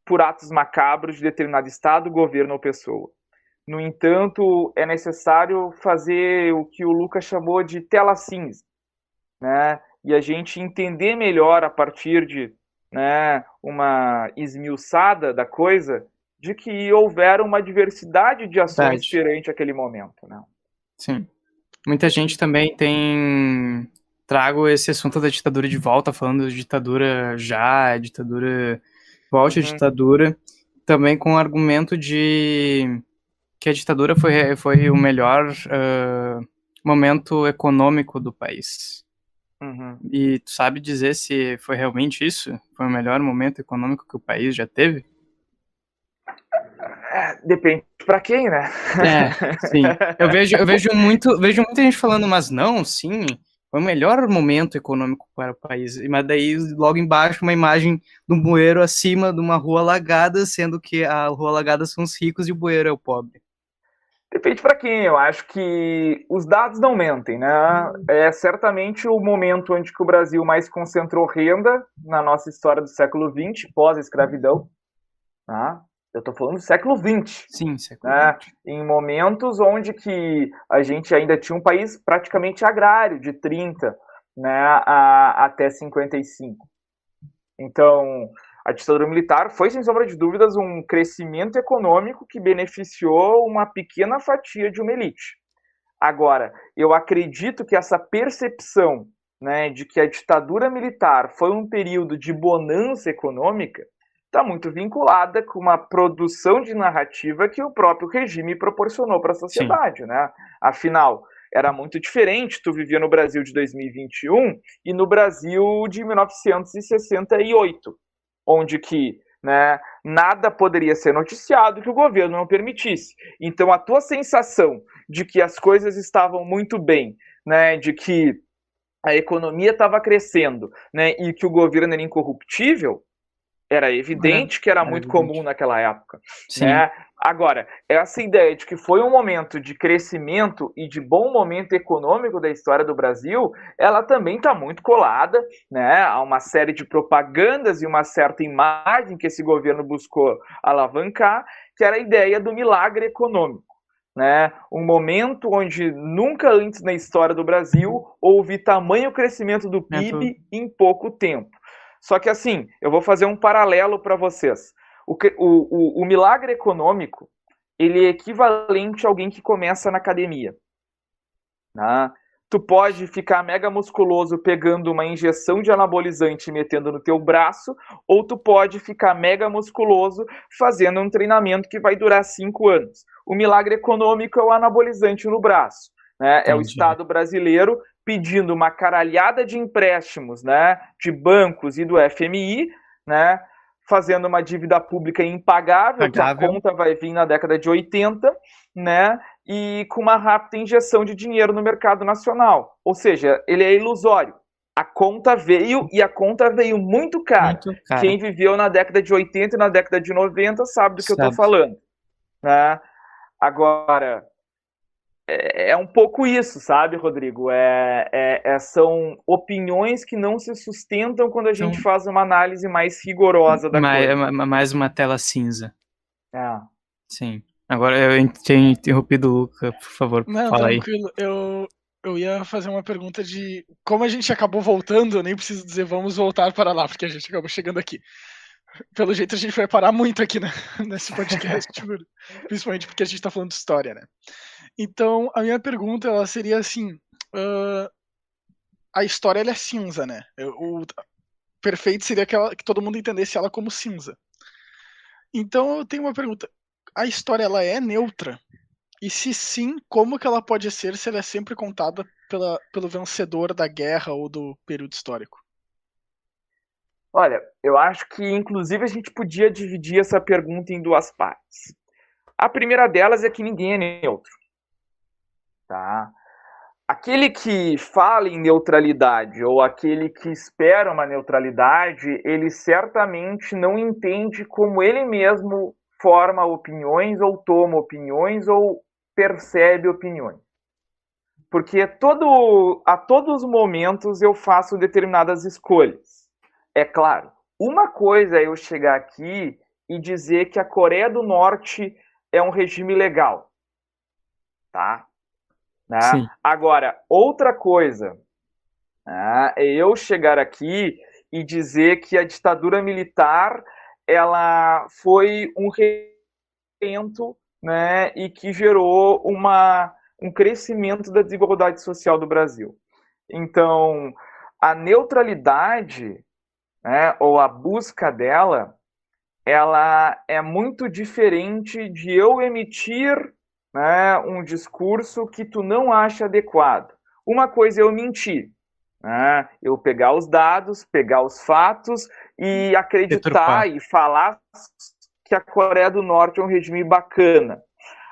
por atos macabros de determinado estado, governo ou pessoa. No entanto, é necessário fazer o que o Lucas chamou de tela cinza, né? E a gente entender melhor a partir de, né, uma esmiuçada da coisa, de que houveram uma diversidade de ações perante aquele momento, né? Sim. Muita gente também tem... Trago esse assunto da ditadura de volta, falando de ditadura já, ditadura... Volte à ditadura, também com o argumento de que a ditadura foi o melhor momento econômico do país. E tu sabe dizer se foi realmente isso? Foi o melhor momento econômico que o país já teve? Depende pra quem, né? Sim. Eu vejo muita gente falando, mas não, sim, foi o melhor momento econômico para o país. Mas daí, logo embaixo, uma imagem do bueiro acima de uma rua alagada, sendo que a rua alagada são os ricos e o bueiro é o pobre. Depende para quem. Eu acho que os dados não mentem, né? É certamente o momento onde que o Brasil mais concentrou renda na nossa história do século XX, pós-escravidão. Tá? Eu estou falando do século XX. Sim, século XX. Em momentos onde que a gente ainda tinha um país praticamente agrário, de 30, né, até 55. Então, a ditadura militar foi, sem sombra de dúvidas, um crescimento econômico que beneficiou uma pequena fatia de uma elite. Agora, eu acredito que essa percepção, né, de que a ditadura militar foi um período de bonança econômica está muito vinculada com uma produção de narrativa que o próprio regime proporcionou para a sociedade. Né? Afinal, era muito diferente tu vivia no Brasil de 2021 e no Brasil de 1968, onde que, né, nada poderia ser noticiado que o governo não permitisse. Então, a tua sensação de que as coisas estavam muito bem, né, de que a economia estava crescendo, né, e que o governo era incorruptível, era evidente que era muito comum naquela época. Né? Agora, essa ideia de que foi um momento de crescimento e de bom momento econômico da história do Brasil, ela também está muito colada, né, a uma série de propagandas e uma certa imagem que esse governo buscou alavancar, que era a ideia do milagre econômico. Né? Um momento onde nunca antes na história do Brasil houve tamanho crescimento do PIB em pouco tempo. Só que assim, eu vou fazer um paralelo para vocês. O milagre econômico, ele é equivalente a alguém que começa na academia. Né? Tu pode ficar mega musculoso pegando uma injeção de anabolizante e metendo no teu braço, ou tu pode ficar mega musculoso fazendo um treinamento que vai durar 5 anos. O milagre econômico é o anabolizante no braço. Né? É o Estado brasileiro pedindo uma caralhada de empréstimos, né, de bancos e do FMI, né, fazendo uma dívida pública impagável, que a conta vai vir na década de 80, né, e com uma rápida injeção de dinheiro no mercado nacional. Ou seja, ele é ilusório. A conta veio, e a conta veio muito cara. Quem viveu na década de 80 e na década de 90 sabe do que eu estou falando. Né? Agora, é um pouco isso, sabe, Rodrigo? São opiniões que não se sustentam quando a gente faz uma análise mais rigorosa da coisa. Mais uma tela cinza. Sim. Agora eu tinha interrompido o Luca, por favor, fala aí. Tranquilo. Eu ia fazer uma pergunta de como a gente acabou voltando, eu nem preciso dizer vamos voltar para lá, porque a gente acabou chegando aqui. Pelo jeito a gente vai parar muito aqui, né, nesse podcast, juro. Principalmente porque a gente tá falando de história, né. Então, a minha pergunta ela seria assim, a história ela é cinza, né. O perfeito seria que todo mundo entendesse ela como cinza. Então eu tenho uma pergunta, a história ela é neutra? E se sim, como que ela pode ser se ela é sempre contada pelo vencedor da guerra ou do período histórico? Olha, eu acho que inclusive a gente podia dividir essa pergunta em duas partes. A primeira delas é que ninguém é neutro, tá? Aquele que fala em neutralidade ou aquele que espera uma neutralidade, ele certamente não entende como ele mesmo forma opiniões ou toma opiniões ou percebe opiniões. Porque a todos os momentos eu faço determinadas escolhas. É claro, uma coisa é eu chegar aqui e dizer que a Coreia do Norte é um regime legal, tá? Né? Sim. Agora, outra coisa, né, é eu chegar aqui e dizer que a ditadura militar ela foi um evento, né, e que gerou um crescimento da desigualdade social do Brasil. Então, a neutralidade, né, ou a busca dela, ela é muito diferente de eu emitir, né, um discurso que tu não acha adequado. Uma coisa é eu mentir, né, eu pegar os dados, pegar os fatos e acreditar e falar que a Coreia do Norte é um regime bacana.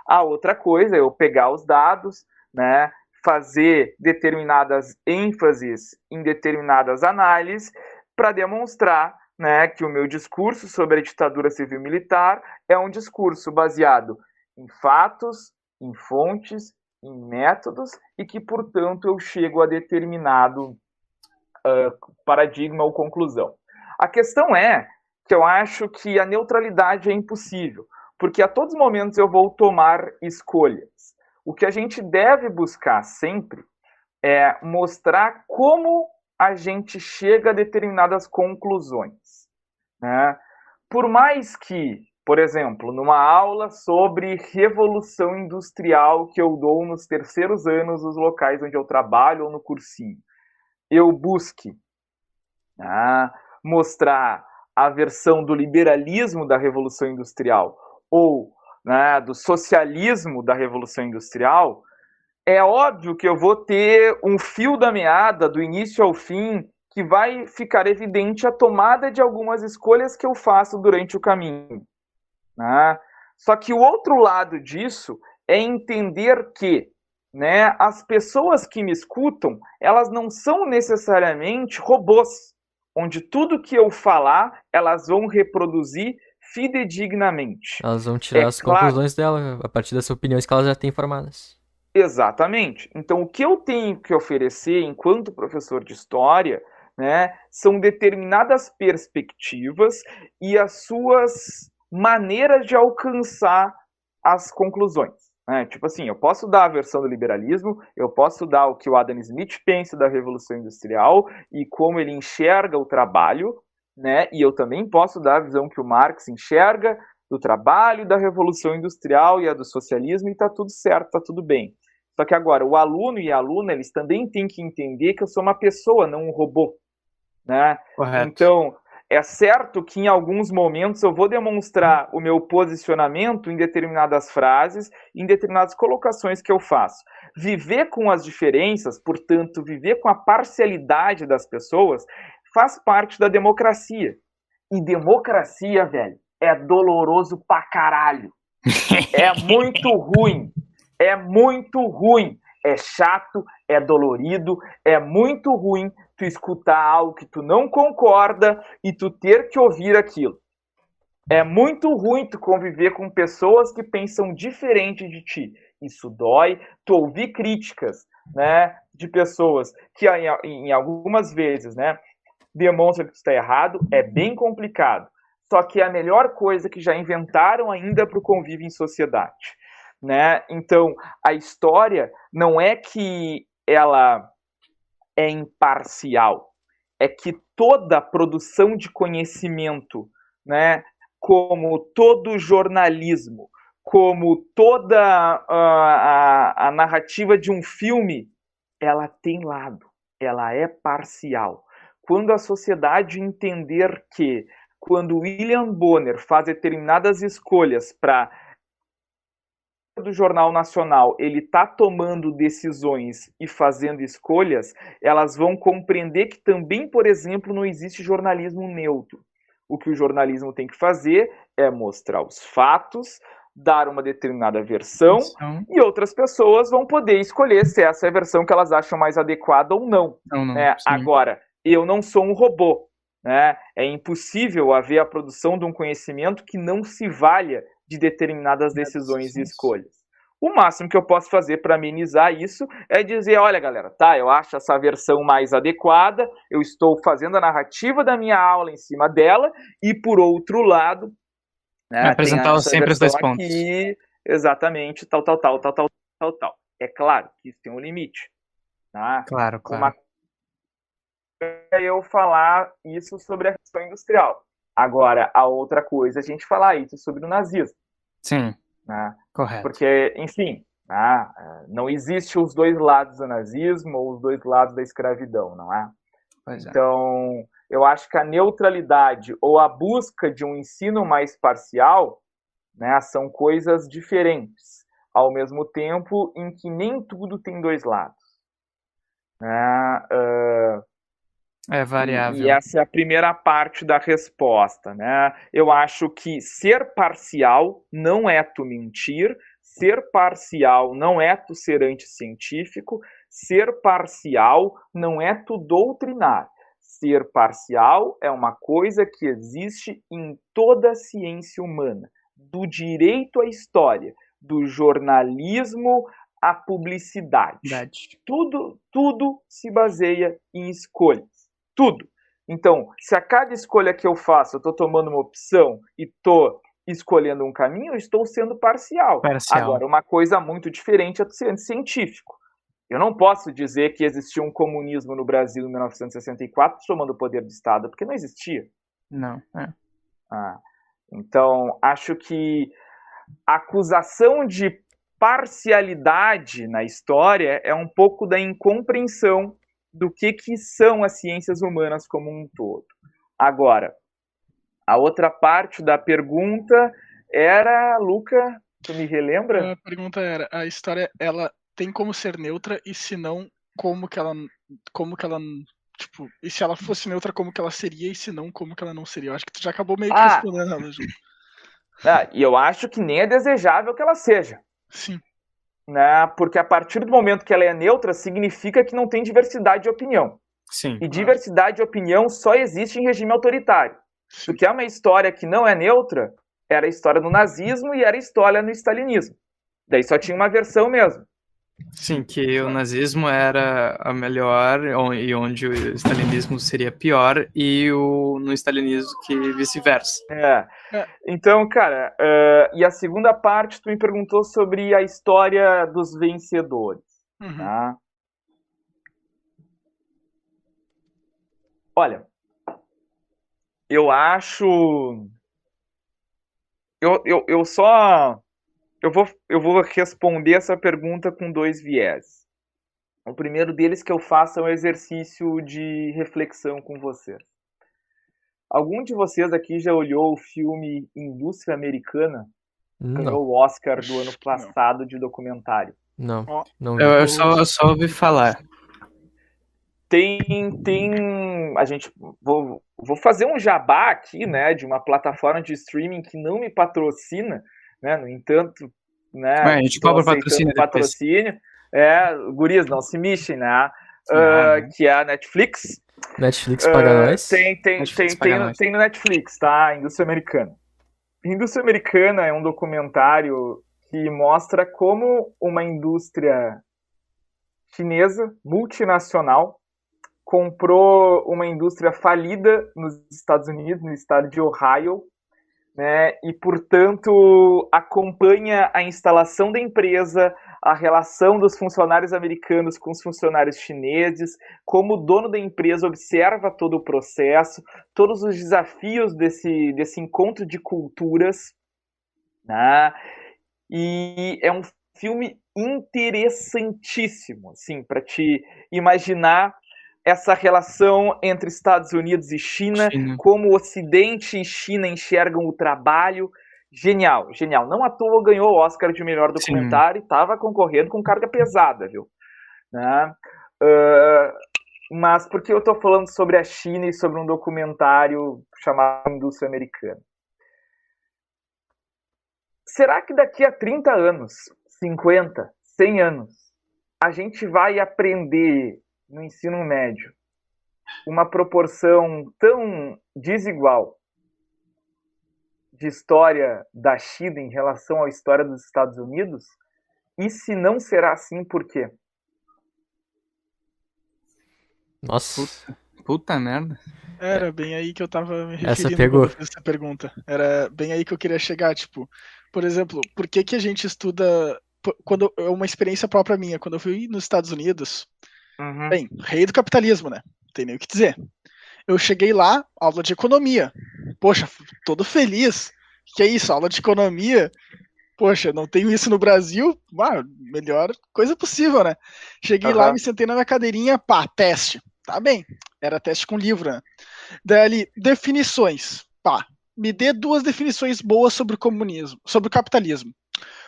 A outra coisa é eu pegar os dados, né, fazer determinadas ênfases em determinadas análises para demonstrar, né, que o meu discurso sobre a ditadura civil-militar é um discurso baseado em fatos, em fontes, em métodos e que, portanto, eu chego a determinado paradigma ou conclusão. A questão é que eu acho que a neutralidade é impossível, porque a todos os momentos eu vou tomar escolhas. O que a gente deve buscar sempre é mostrar como a gente chega a determinadas conclusões, né? Por mais que, por exemplo, numa aula sobre revolução industrial que eu dou nos terceiros anos dos locais onde eu trabalho ou no cursinho, eu busque mostrar a versão do liberalismo da revolução industrial ou, né, do socialismo da revolução industrial, é óbvio que eu vou ter um fio da meada do início ao fim que vai ficar evidente a tomada de algumas escolhas que eu faço durante o caminho, né? Só que o outro lado disso é entender que, né, as pessoas que me escutam, elas não são necessariamente robôs, onde tudo que eu falar, elas vão reproduzir fidedignamente. Elas vão tirar as conclusões dela a partir das opiniões que elas já têm formadas. Exatamente. Então, o que eu tenho que oferecer enquanto professor de história, né, são determinadas perspectivas e as suas maneiras de alcançar as conclusões. Né? Tipo assim, eu posso dar a versão do liberalismo, eu posso dar o que o Adam Smith pensa da Revolução Industrial e como ele enxerga o trabalho, né? E eu também posso dar a visão que o Marx enxerga do trabalho, da Revolução Industrial e a do socialismo, e está tudo certo, está tudo bem. Só que agora, o aluno e a aluna, eles também têm que entender que eu sou uma pessoa, não um robô. Né? Correto. Então, é certo que em alguns momentos eu vou demonstrar o meu posicionamento em determinadas frases, em determinadas colocações que eu faço. Viver com as diferenças, portanto, viver com a parcialidade das pessoas, faz parte da democracia. E democracia, velho, é doloroso pra caralho. É muito ruim. É muito ruim. É chato, é dolorido, é muito ruim tu escutar algo que tu não concorda e tu ter que ouvir aquilo. É muito ruim tu conviver com pessoas que pensam diferente de ti. Isso dói. Tu ouvir críticas, né, de pessoas que em algumas vezes, né, demonstram que tu está errado, é bem complicado. Só que é a melhor coisa que já inventaram ainda para o convívio em sociedade. Né? Então, a história não é que ela é imparcial, é que toda produção de conhecimento, né, como todo jornalismo, como toda a narrativa de um filme, ela tem lado, ela é parcial. Quando a sociedade entender que, quando William Bonner faz determinadas escolhas para do Jornal Nacional, ele está tomando decisões e fazendo escolhas, elas vão compreender que também, por exemplo, não existe jornalismo neutro. O que o jornalismo tem que fazer é mostrar os fatos, dar uma determinada versão, e outras pessoas vão poder escolher se essa é a versão que elas acham mais adequada ou não. Agora, eu não sou um robô. Né? É impossível haver a produção de um conhecimento que não se valha de determinadas decisões e escolhas. O máximo que eu posso fazer para amenizar isso é dizer, olha galera, tá, eu acho essa versão mais adequada, eu estou fazendo a narrativa da minha aula em cima dela, e por outro lado, né, apresentar sempre os dois pontos. Aqui, exatamente, tal. É claro que isso tem um limite. Tá? Claro. É eu falar isso sobre a questão industrial. Agora, a outra coisa é a gente falar isso sobre o nazismo. Sim, né? Correto. Porque, enfim, não existe os dois lados do nazismo ou os dois lados da escravidão, não é? Então, eu acho que a neutralidade ou a busca de um ensino mais parcial, né, são coisas diferentes, ao mesmo tempo em que nem tudo tem dois lados. É variável. E essa é a primeira parte da resposta, né? Eu acho que ser parcial não é tu mentir, ser parcial não é tu ser anticientífico, ser parcial não é tu doutrinar. Ser parcial é uma coisa que existe em toda a ciência humana, do direito à história, do jornalismo à publicidade. Tudo se baseia em escolhas. Tudo. Então, se a cada escolha que eu faço eu estou tomando uma opção e estou escolhendo um caminho, eu estou sendo parcial. Agora, uma coisa muito diferente é ser científico. Eu não posso dizer que existia um comunismo no Brasil em 1964 tomando o poder do Estado, porque não existia. Não. Então, acho que a acusação de parcialidade na história é um pouco da incompreensão do que são as ciências humanas como um todo. Agora, a outra parte da pergunta era, Luca, tu me relembra? A pergunta era, a história, ela tem como ser neutra, e se não, como que ela, tipo, e se ela fosse neutra, como que ela seria, e se não, como que ela não seria? Eu acho que tu já acabou meio que respondendo ela, Ju. E eu acho que nem é desejável que ela seja. Sim. Né? Porque a partir do momento que ela é neutra, significa que não tem diversidade de opinião. Sim. E diversidade de opinião só existe em regime autoritário. Sim. Porque é uma história que não é neutra, era a história do nazismo e era a história no stalinismo. Daí só tinha uma versão mesmo. Sim, que o nazismo era a melhor e onde o stalinismo seria pior, e no stalinismo que vice-versa. Então, cara, e a segunda parte tu me perguntou sobre a história dos vencedores. Tá? Olha, eu acho... Eu vou responder essa pergunta com dois viés. O primeiro deles que eu faço é um exercício de reflexão com vocês. Algum de vocês aqui já olhou o filme Indústria Americana? Ganhou o Oscar do ano passado de documentário. Não. Eu só ouvi falar. A gente... Vou fazer um jabá aqui, né, de uma plataforma de streaming que não me patrocina, né, no entanto, né, a gente cobra patrocínio. Guris, não se mexem, né, que é a Netflix. Netflix paga nós. Tem no Netflix, tá, Indústria Americana. Indústria Americana é um documentário que mostra como uma indústria chinesa, multinacional, comprou uma indústria falida nos Estados Unidos, no estado de Ohio, né, e, portanto, acompanha a instalação da empresa, a relação dos funcionários americanos com os funcionários chineses, como o dono da empresa observa todo o processo, todos os desafios desse encontro de culturas, né? E é um filme interessantíssimo, assim, para te imaginar essa relação entre Estados Unidos e China, como o Ocidente e China enxergam o trabalho. Genial, genial. Não à toa ganhou o Oscar de melhor documentário e estava concorrendo com carga pesada, viu? Né? Mas por que eu estou falando sobre a China e sobre um documentário chamado Indústria Americana? Será que daqui a 30 anos, 50, 100 anos, a gente vai aprender no ensino médio uma proporção tão desigual de história da China em relação à história dos Estados Unidos? E se não será assim, por quê? Nossa. Puta merda. Era bem aí que eu tava me Essa referindo pegou. quando eu fiz essa pergunta. Era bem aí que eu queria chegar, tipo, por exemplo, por que que a gente estuda quando é uma experiência própria minha, quando eu fui nos Estados Unidos, bem, rei do capitalismo, né? Não tem nem o que dizer. Eu cheguei lá, aula de economia. Poxa, todo feliz. Que é isso, aula de economia? Poxa, não tenho isso no Brasil? Melhor coisa possível, né? Cheguei lá, me sentei na minha cadeirinha, pá, teste. Tá bem, era teste com livro, né? Daí ali, definições. Pá, me dê 2 definições boas sobre o comunismo, sobre o capitalismo.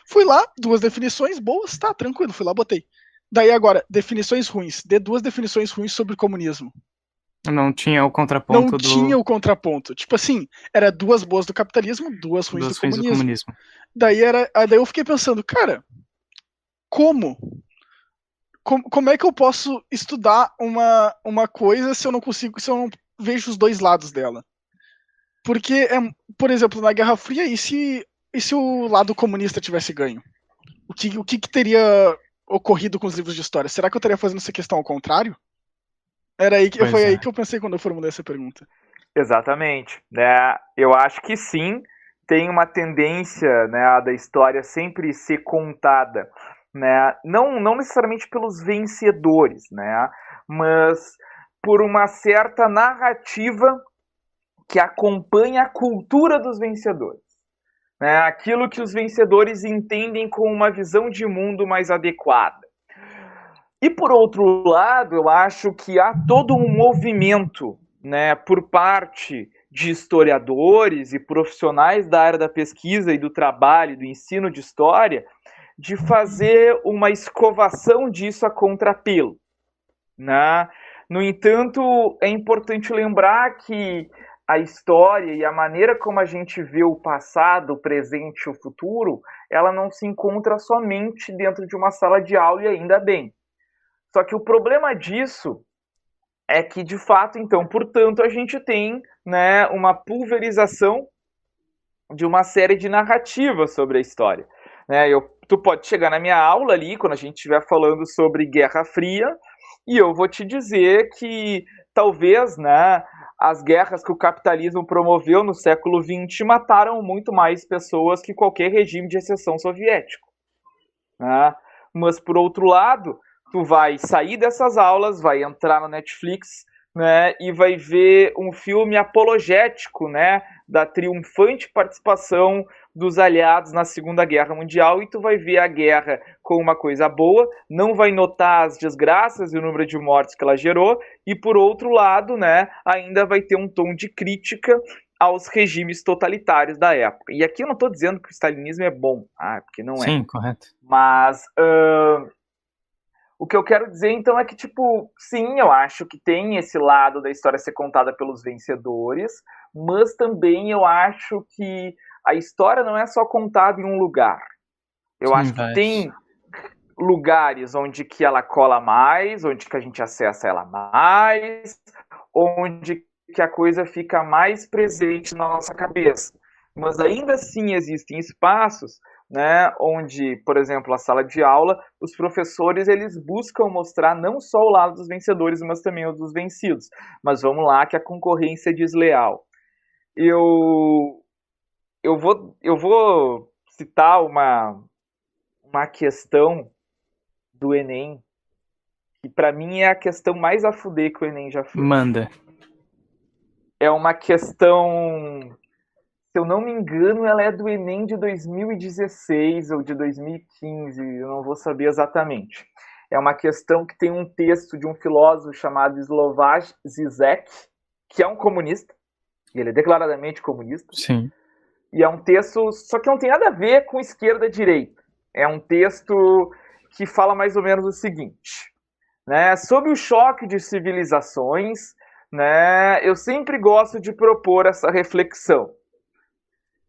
Fui lá, 2 definições boas, tá, tranquilo, fui lá, botei. Daí agora, definições ruins. Dê 2 definições ruins sobre o comunismo. Não tinha o contraponto Não tinha o contraponto. Tipo assim, era 2 boas do capitalismo, 2 ruins do comunismo. Daí eu fiquei pensando, cara, como é que eu posso estudar uma coisa se eu não vejo os 2 lados dela? Porque, por exemplo, na Guerra Fria, e se o lado comunista tivesse ganho? O que teria ocorrido com os livros de história? Será que eu estaria fazendo essa questão ao contrário? Foi aí que eu pensei quando eu formulei essa pergunta. Exatamente. Né? Eu acho que sim, tem uma tendência, né, da história sempre ser contada, né, não necessariamente pelos vencedores, né, mas por uma certa narrativa que acompanha a cultura dos vencedores. Né, aquilo que os vencedores entendem como uma visão de mundo mais adequada. E por outro lado, eu acho que há todo um movimento, né, por parte de historiadores e profissionais da área da pesquisa e do trabalho, do ensino de história, de fazer uma escovação disso a contrapelo, né? No entanto, é importante lembrar que a história e a maneira como a gente vê o passado, o presente e o futuro, ela não se encontra somente dentro de uma sala de aula, e ainda bem. Só que o problema disso é que, de fato, então, portanto, a gente tem, né, uma pulverização de uma série de narrativas sobre a história. Né, tu pode chegar na minha aula ali, quando a gente estiver falando sobre Guerra Fria, e eu vou te dizer que talvez, né, as guerras que o capitalismo promoveu no século XX mataram muito mais pessoas que qualquer regime de exceção soviético. Né? Mas, por outro lado, tu vai sair dessas aulas, vai entrar na Netflix, né, e vai ver um filme apologético, né, da triunfante participação dos aliados na Segunda Guerra Mundial, e tu vai ver a guerra como uma coisa boa, não vai notar as desgraças e o número de mortes que ela gerou, e por outro lado, né, ainda vai ter um tom de crítica aos regimes totalitários da época. E aqui eu não estou dizendo que o stalinismo é bom, porque não é. Sim, correto. Mas o que eu quero dizer, então, é que, tipo, sim, eu acho que tem esse lado da história ser contada pelos vencedores, mas também eu acho que a história não é só contada em um lugar. Eu acho que tem lugares onde que ela cola mais, onde que a gente acessa ela mais, onde que a coisa fica mais presente na nossa cabeça. Mas ainda assim existem espaços, né, onde, por exemplo, a sala de aula, os professores eles buscam mostrar não só o lado dos vencedores, mas também o dos vencidos. Mas vamos lá, que a concorrência é desleal. Eu vou citar uma questão do Enem, que pra mim é a questão mais a fuder que o Enem já fez. Manda. É uma questão, se eu não me engano, ela é do Enem de 2016 ou de 2015, eu não vou saber exatamente. É uma questão que tem um texto de um filósofo chamado Slavoj Zizek, que é um comunista, ele é declaradamente comunista, Sim. e é um texto, só que não tem nada a ver com esquerda e direita. É um texto que fala mais ou menos o seguinte, né? Sob o choque de civilizações, né, eu sempre gosto de propor essa reflexão.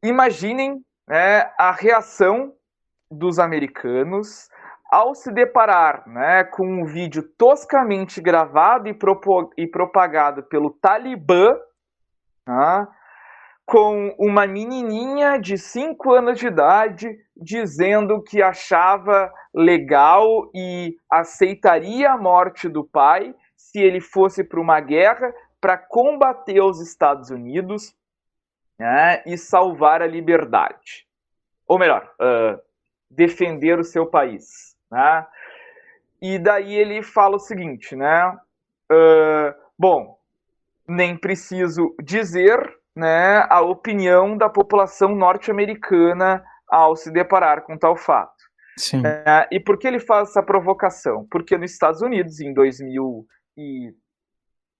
Imaginem, né, a reação dos americanos ao se deparar, né, com um vídeo toscamente gravado e propagado pelo Talibã, tá, com uma menininha de 5 anos de idade dizendo que achava legal e aceitaria a morte do pai se ele fosse para uma guerra para combater os Estados Unidos, né, e salvar a liberdade. Ou melhor, defender o seu país. Né? E daí ele fala o seguinte, né? Bom, nem preciso dizer, né, a opinião da população norte-americana ao se deparar com tal fato. Sim. E por que ele faz essa provocação? Porque nos Estados Unidos, em 2000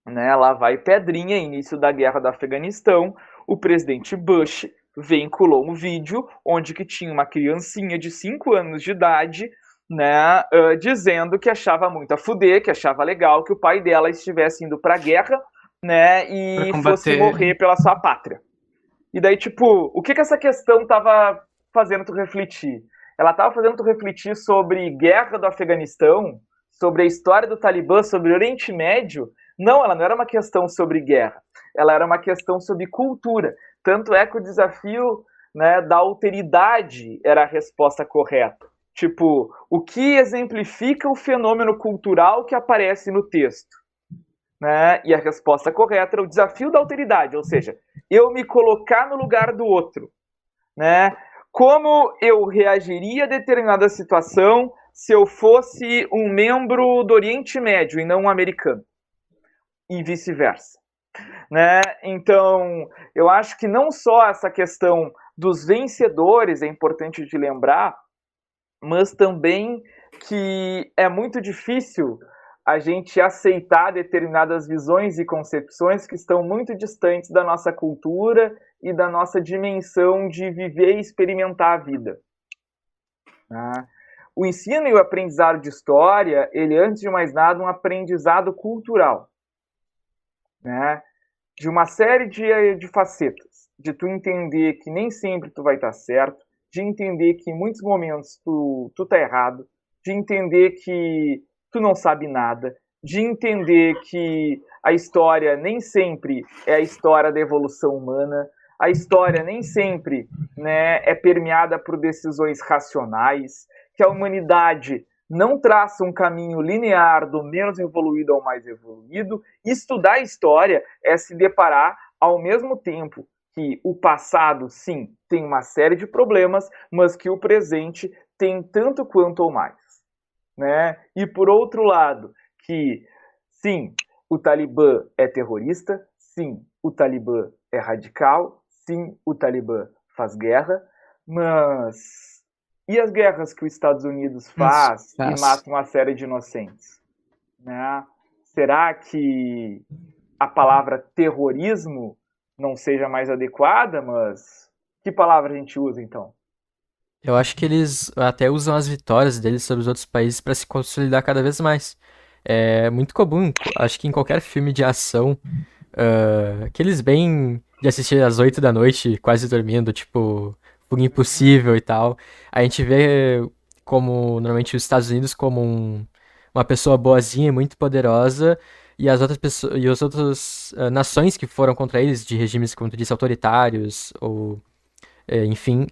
né, lá vai pedrinha, início da guerra do Afeganistão, o presidente Bush vinculou um vídeo onde que tinha uma criancinha de 5 anos de idade, né, dizendo que achava muito a fuder, que achava legal que o pai dela estivesse indo pra guerra, né, e fosse morrer pela sua pátria. E daí, tipo, o que essa questão tava fazendo tu refletir? Ela tava fazendo tu refletir sobre guerra do Afeganistão, sobre a história do Talibã, sobre o Oriente Médio. Não, ela não era uma questão sobre guerra, ela era uma questão sobre cultura. Tanto é que o desafio, né, da alteridade era a resposta correta. Tipo, o que exemplifica o fenômeno cultural que aparece no texto? Né? E a resposta correta era o desafio da alteridade, ou seja, eu me colocar no lugar do outro. Né? Como eu reagiria a determinada situação se eu fosse um membro do Oriente Médio e não um americano? E vice-versa. Né? Então, eu acho que não só essa questão dos vencedores é importante de lembrar, mas também que é muito difícil a gente aceitar determinadas visões e concepções que estão muito distantes da nossa cultura e da nossa dimensão de viver e experimentar a vida. Né? O ensino e o aprendizado de história, ele é, antes de mais nada, um aprendizado cultural. Né? De uma série de facetas, de tu entender que nem sempre tu vai estar certo, de entender que em muitos momentos tu tá errado, de entender que tu não sabe nada, de entender que a história nem sempre é a história da evolução humana, a história nem sempre, né, é permeada por decisões racionais, que a humanidade não traça um caminho linear do menos evoluído ao mais evoluído. Estudar a história é se deparar ao mesmo tempo que o passado, sim, tem uma série de problemas, mas que o presente tem tanto quanto ou mais. Né? E por outro lado, que sim, o Talibã é terrorista, sim, o Talibã é radical, sim, o Talibã faz guerra, mas e as guerras que os Estados Unidos faz e mata uma série de inocentes? Né? Será que a palavra terrorismo não seja mais adequada, mas que palavra a gente usa então? Eu acho que eles até usam as vitórias deles sobre os outros países para se consolidar cada vez mais. É muito comum, acho que em qualquer filme de ação, aqueles bem de assistir às 8 da noite, quase dormindo, tipo Fogo Impossível e tal, a gente vê como normalmente os Estados Unidos como uma pessoa boazinha, muito poderosa, e as outras pessoas e as outras nações que foram contra eles, de regimes, como tu disse, autoritários ou enfim,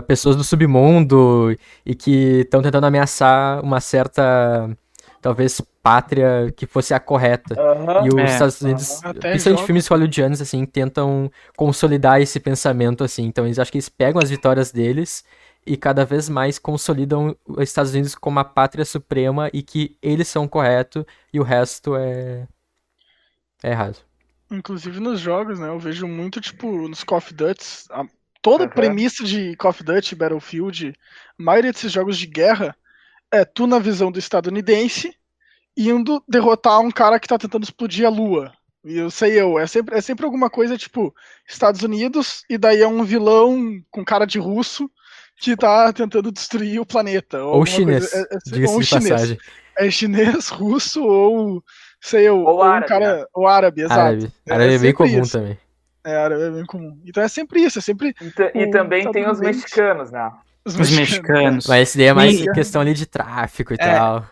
pessoas do submundo e que estão tentando ameaçar uma certa, talvez, pátria que fosse a correta. E os Estados Unidos, principalmente filmes hollywoodianos, assim, tentam consolidar esse pensamento, assim. Então, eles acham que eles pegam as vitórias deles e cada vez mais consolidam os Estados Unidos como a pátria suprema e que eles são corretos e o resto é errado. Inclusive nos jogos, né? Eu vejo muito, tipo, nos Call of Duty. Toda a Aham. premissa de Call of Duty, Battlefield, a maioria desses jogos de guerra é tu na visão do estadunidense indo derrotar um cara que tá tentando explodir a lua. E é sempre alguma coisa tipo Estados Unidos, e daí é um vilão com cara de russo que tá tentando destruir o planeta. Ou Ou alguma coisa. chinês, Ou diga-se de chinês. passagem. É chinês, russo, ou sei eu, Ou ou um árabe, cara. né? Ou árabe, exato. Árabe. Árabe é bem sempre comum isso. também. Árabe é bem comum. Então é sempre isso, é sempre E o também tem os estadunidense, mexicanos, né? os Os mexicanos. mexicanos. Mas esse daí é mais E- questão ali de tráfico e É, tal.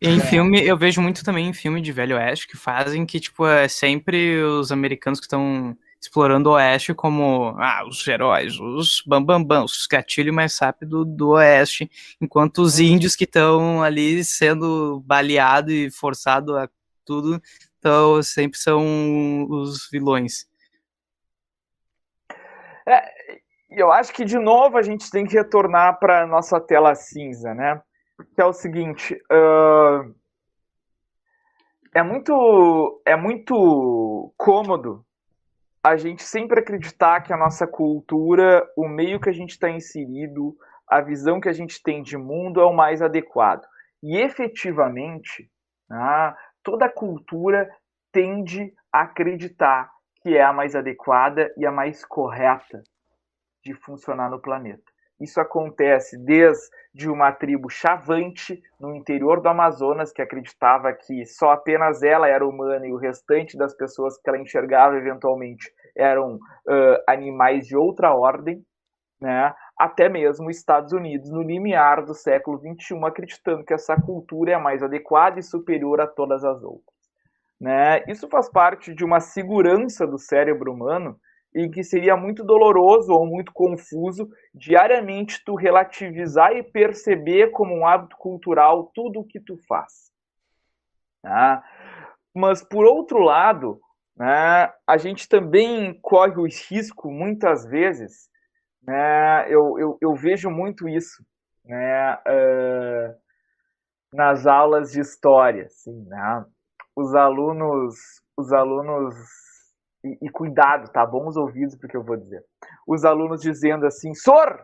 Em filme, eu vejo muito também em filme de Velho Oeste que fazem que, tipo, é sempre os americanos que estão explorando o Oeste como os heróis, os bambambam, os gatilhos mais rápidos do Oeste, enquanto os índios que estão ali sendo baleados e forçados a tudo, então sempre são os vilões. E eu acho que, de novo, a gente tem que retornar para nossa tela cinza, né? Que é o seguinte, é muito cômodo a gente sempre acreditar que a nossa cultura, o meio que a gente está inserido, a visão que a gente tem de mundo é o mais adequado. E, efetivamente, toda cultura tende a acreditar que é a mais adequada e a mais correta de funcionar no planeta. Isso acontece desde uma tribo Chavante, no interior do Amazonas, que acreditava que só apenas ela era humana e o restante das pessoas que ela enxergava eventualmente eram animais de outra ordem, né? Até mesmo os Estados Unidos, no limiar do século XXI, acreditando que essa cultura é a mais adequada e superior a todas as outras. Né? Isso faz parte de uma segurança do cérebro humano e que seria muito doloroso ou muito confuso diariamente tu relativizar e perceber como um hábito cultural tudo o que tu faz. Tá? Mas, por outro lado, né, a gente também corre o risco, muitas vezes, né, eu vejo muito isso, né, nas aulas de história, assim, né? Os alunos, e cuidado, tá? Bons ouvidos porque eu vou dizer. Os alunos dizendo assim, Sor,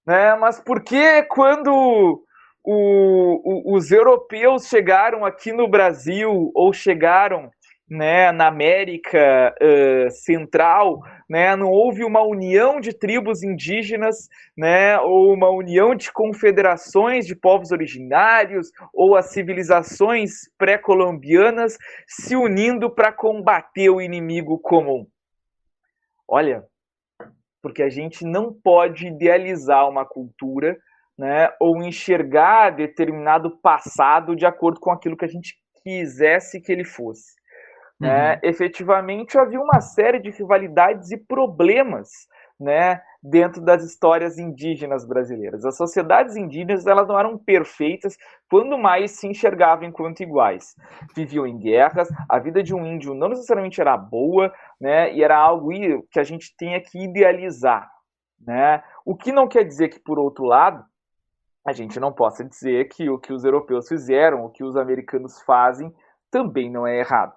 né? Mas por que quando os europeus chegaram aqui no Brasil ou chegaram, né, na América Central, né, não houve uma união de tribos indígenas, né, ou uma união de confederações de povos originários, ou as civilizações pré-colombianas se unindo para combater o inimigo comum? Olha, porque a gente não pode idealizar uma cultura, né, ou enxergar determinado passado de acordo com aquilo que a gente quisesse que ele fosse. Efetivamente havia uma série de rivalidades e problemas, né, dentro das histórias indígenas brasileiras. As sociedades indígenas, elas não eram perfeitas, quando mais se enxergavam enquanto iguais. Viviam em guerras, a vida de um índio não necessariamente era boa, né, e era algo que a gente tinha que idealizar, né? O que não quer dizer que, por outro lado, a gente não possa dizer que o que os europeus fizeram, o que os americanos fazem, também não é errado.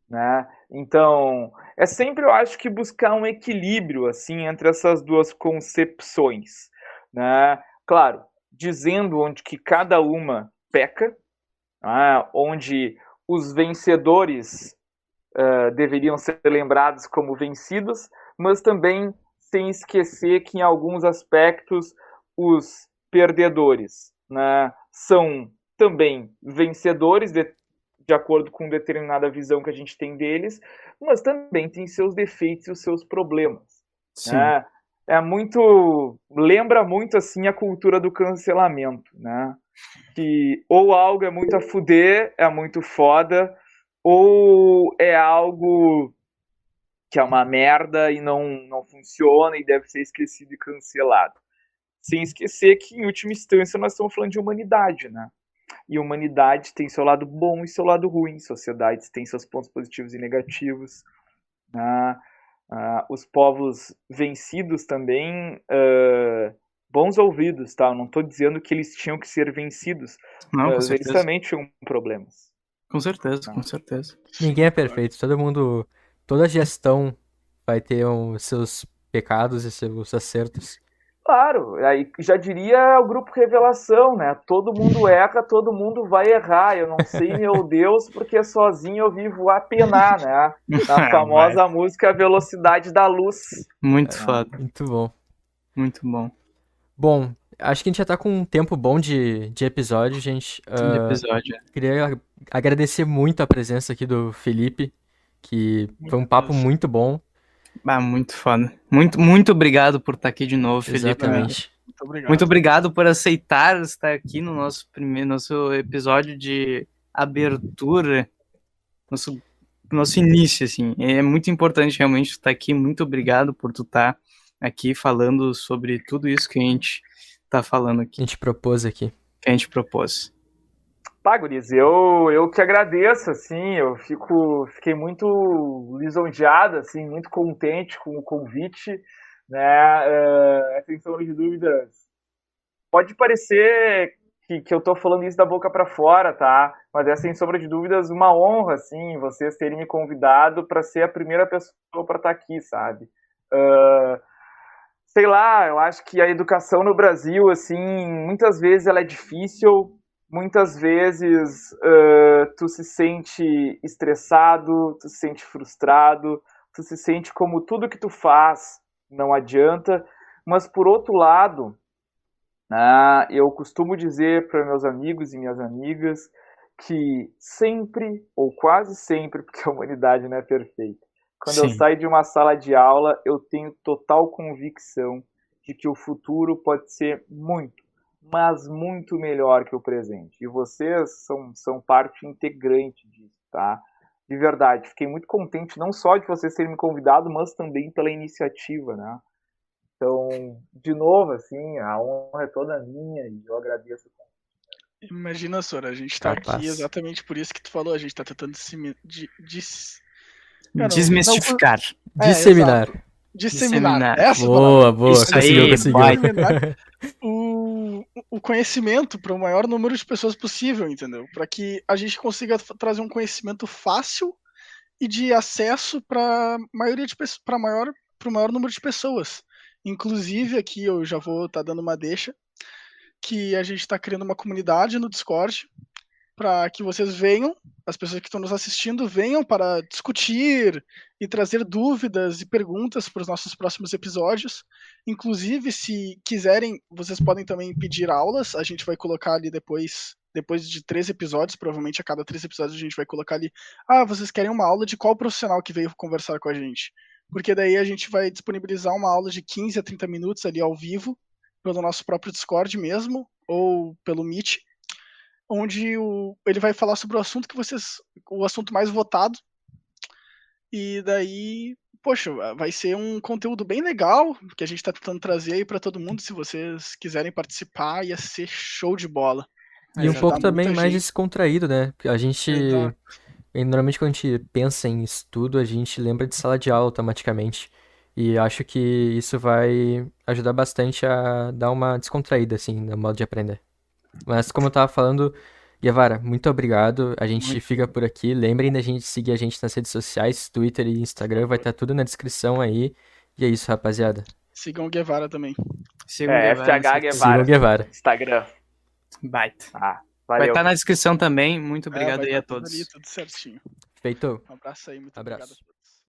Né? Então, é sempre, eu acho, que buscar um equilíbrio assim entre essas duas concepções, né? Claro, dizendo onde que cada uma peca, onde os vencedores deveriam ser lembrados como vencidos, mas também sem esquecer que em alguns aspectos os perdedores, né, são também vencedores de acordo com determinada visão que a gente tem deles, mas também tem seus defeitos e os seus problemas. Sim. Né? Lembra muito assim a cultura do cancelamento, né? Que ou algo é muito a fuder, é muito foda, ou é algo que é uma merda e não funciona e deve ser esquecido e cancelado. Sem esquecer que, em última instância, nós estamos falando de humanidade, né? E humanidade tem seu lado bom e seu lado ruim. Sociedades têm seus pontos positivos e negativos. Né? Os povos vencidos também bons ouvidos, tá? Eu não tô dizendo que eles tinham que ser vencidos, Não, com mas eles certeza. também tinham problemas. Com certeza, com certeza. Ninguém é perfeito, todo mundo, toda gestão vai ter os seus pecados e seus acertos. Claro, aí já diria o grupo Revelação, né? Todo mundo erra, todo mundo vai errar. Eu não sei, meu Deus, porque sozinho eu vivo a penar, né? Na famosa música Velocidade da Luz. Muito foda, Muito bom. muito bom. Bom, acho que a gente já tá com um tempo bom de episódio, gente. De episódio. Queria agradecer muito a presença aqui do Felipe, que foi um papo mesmo. muito bom. Ah, muito foda. Muito obrigado por estar aqui de novo, Felipe. Exatamente. Muito obrigado. Muito obrigado por aceitar estar aqui no nosso episódio de abertura, nosso início, assim. É muito importante realmente estar aqui. Muito obrigado por tu estar aqui falando sobre tudo isso que a gente tá falando A aqui, gente propôs aqui. que a gente propôs. Pá, guris, eu que agradeço, assim, eu fiquei muito lisonjeado, assim, muito contente com o convite, né, sem sombra de dúvidas. Pode parecer que eu tô falando isso da boca pra fora, tá? Mas é, sem sombra de dúvidas, uma honra, assim, vocês terem me convidado para ser a primeira pessoa para estar aqui, sabe? Sei lá, eu acho que a educação no Brasil, assim, muitas vezes ela é difícil, muitas vezes tu se sente estressado, tu se sente frustrado, tu se sente como tudo que tu faz não adianta, mas por outro lado, eu costumo dizer para meus amigos e minhas amigas que sempre, ou quase sempre, porque a humanidade não é perfeita, quando eu Sim. saio de uma sala de aula, eu tenho total convicção de que o futuro pode ser muito, mas muito melhor que o presente. E vocês são parte integrante disso, tá? De verdade, fiquei muito contente não só de vocês terem me convidado, mas também pela iniciativa, né? Então, de novo, assim, a honra é toda minha e eu agradeço. Imagina, Sora, a gente tá Capaz. aqui exatamente por isso que tu falou, a gente tá tentando Desmistificar. Disseminar. Disseminar. Essa Boa, boa. Isso aí, Conseguiu. vai. Disseminar o conhecimento para o maior número de pessoas possível, entendeu? Para que a gente consiga trazer um conhecimento fácil e de acesso para o maior número de pessoas. Inclusive, aqui eu já vou estar dando uma deixa, que a gente está criando uma comunidade no Discord para que vocês venham, as pessoas que estão nos assistindo, venham para discutir e trazer dúvidas e perguntas para os nossos próximos episódios. Inclusive, se quiserem, vocês podem também pedir aulas. A gente vai colocar ali depois de 3 episódios, provavelmente a cada 3 episódios a gente vai colocar ali, vocês querem uma aula de qual profissional que veio conversar com a gente? Porque daí a gente vai disponibilizar uma aula de 15 a 30 minutos ali ao vivo, pelo nosso próprio Discord mesmo, ou pelo Meet, onde ele vai falar sobre o assunto o assunto mais votado, e daí, poxa, vai ser um conteúdo bem legal, que a gente tá tentando trazer aí pra todo mundo, se vocês quiserem participar, ia ser show de bola. E um Exato. pouco Dá também muita mais gente. descontraído, né? Porque a gente, Exato. normalmente quando a gente pensa em estudo, a gente lembra de sala de aula automaticamente. E acho que isso vai ajudar bastante a dar uma descontraída, assim, no modo de aprender. Mas como eu tava falando, Guevara, muito obrigado. A gente fica por aqui. Lembrem da gente seguir a gente nas redes sociais, Twitter e Instagram, vai estar tudo na descrição aí. E é isso, rapaziada. Sigam o Guevara também. FH Guevara. Sigam o Guevara. Instagram. Baita. Vai Vai estar na descrição também. Muito obrigado vai aí a tá tudo todos. ali, tudo certinho. Feito. Um abraço aí, muito Abraço. obrigado.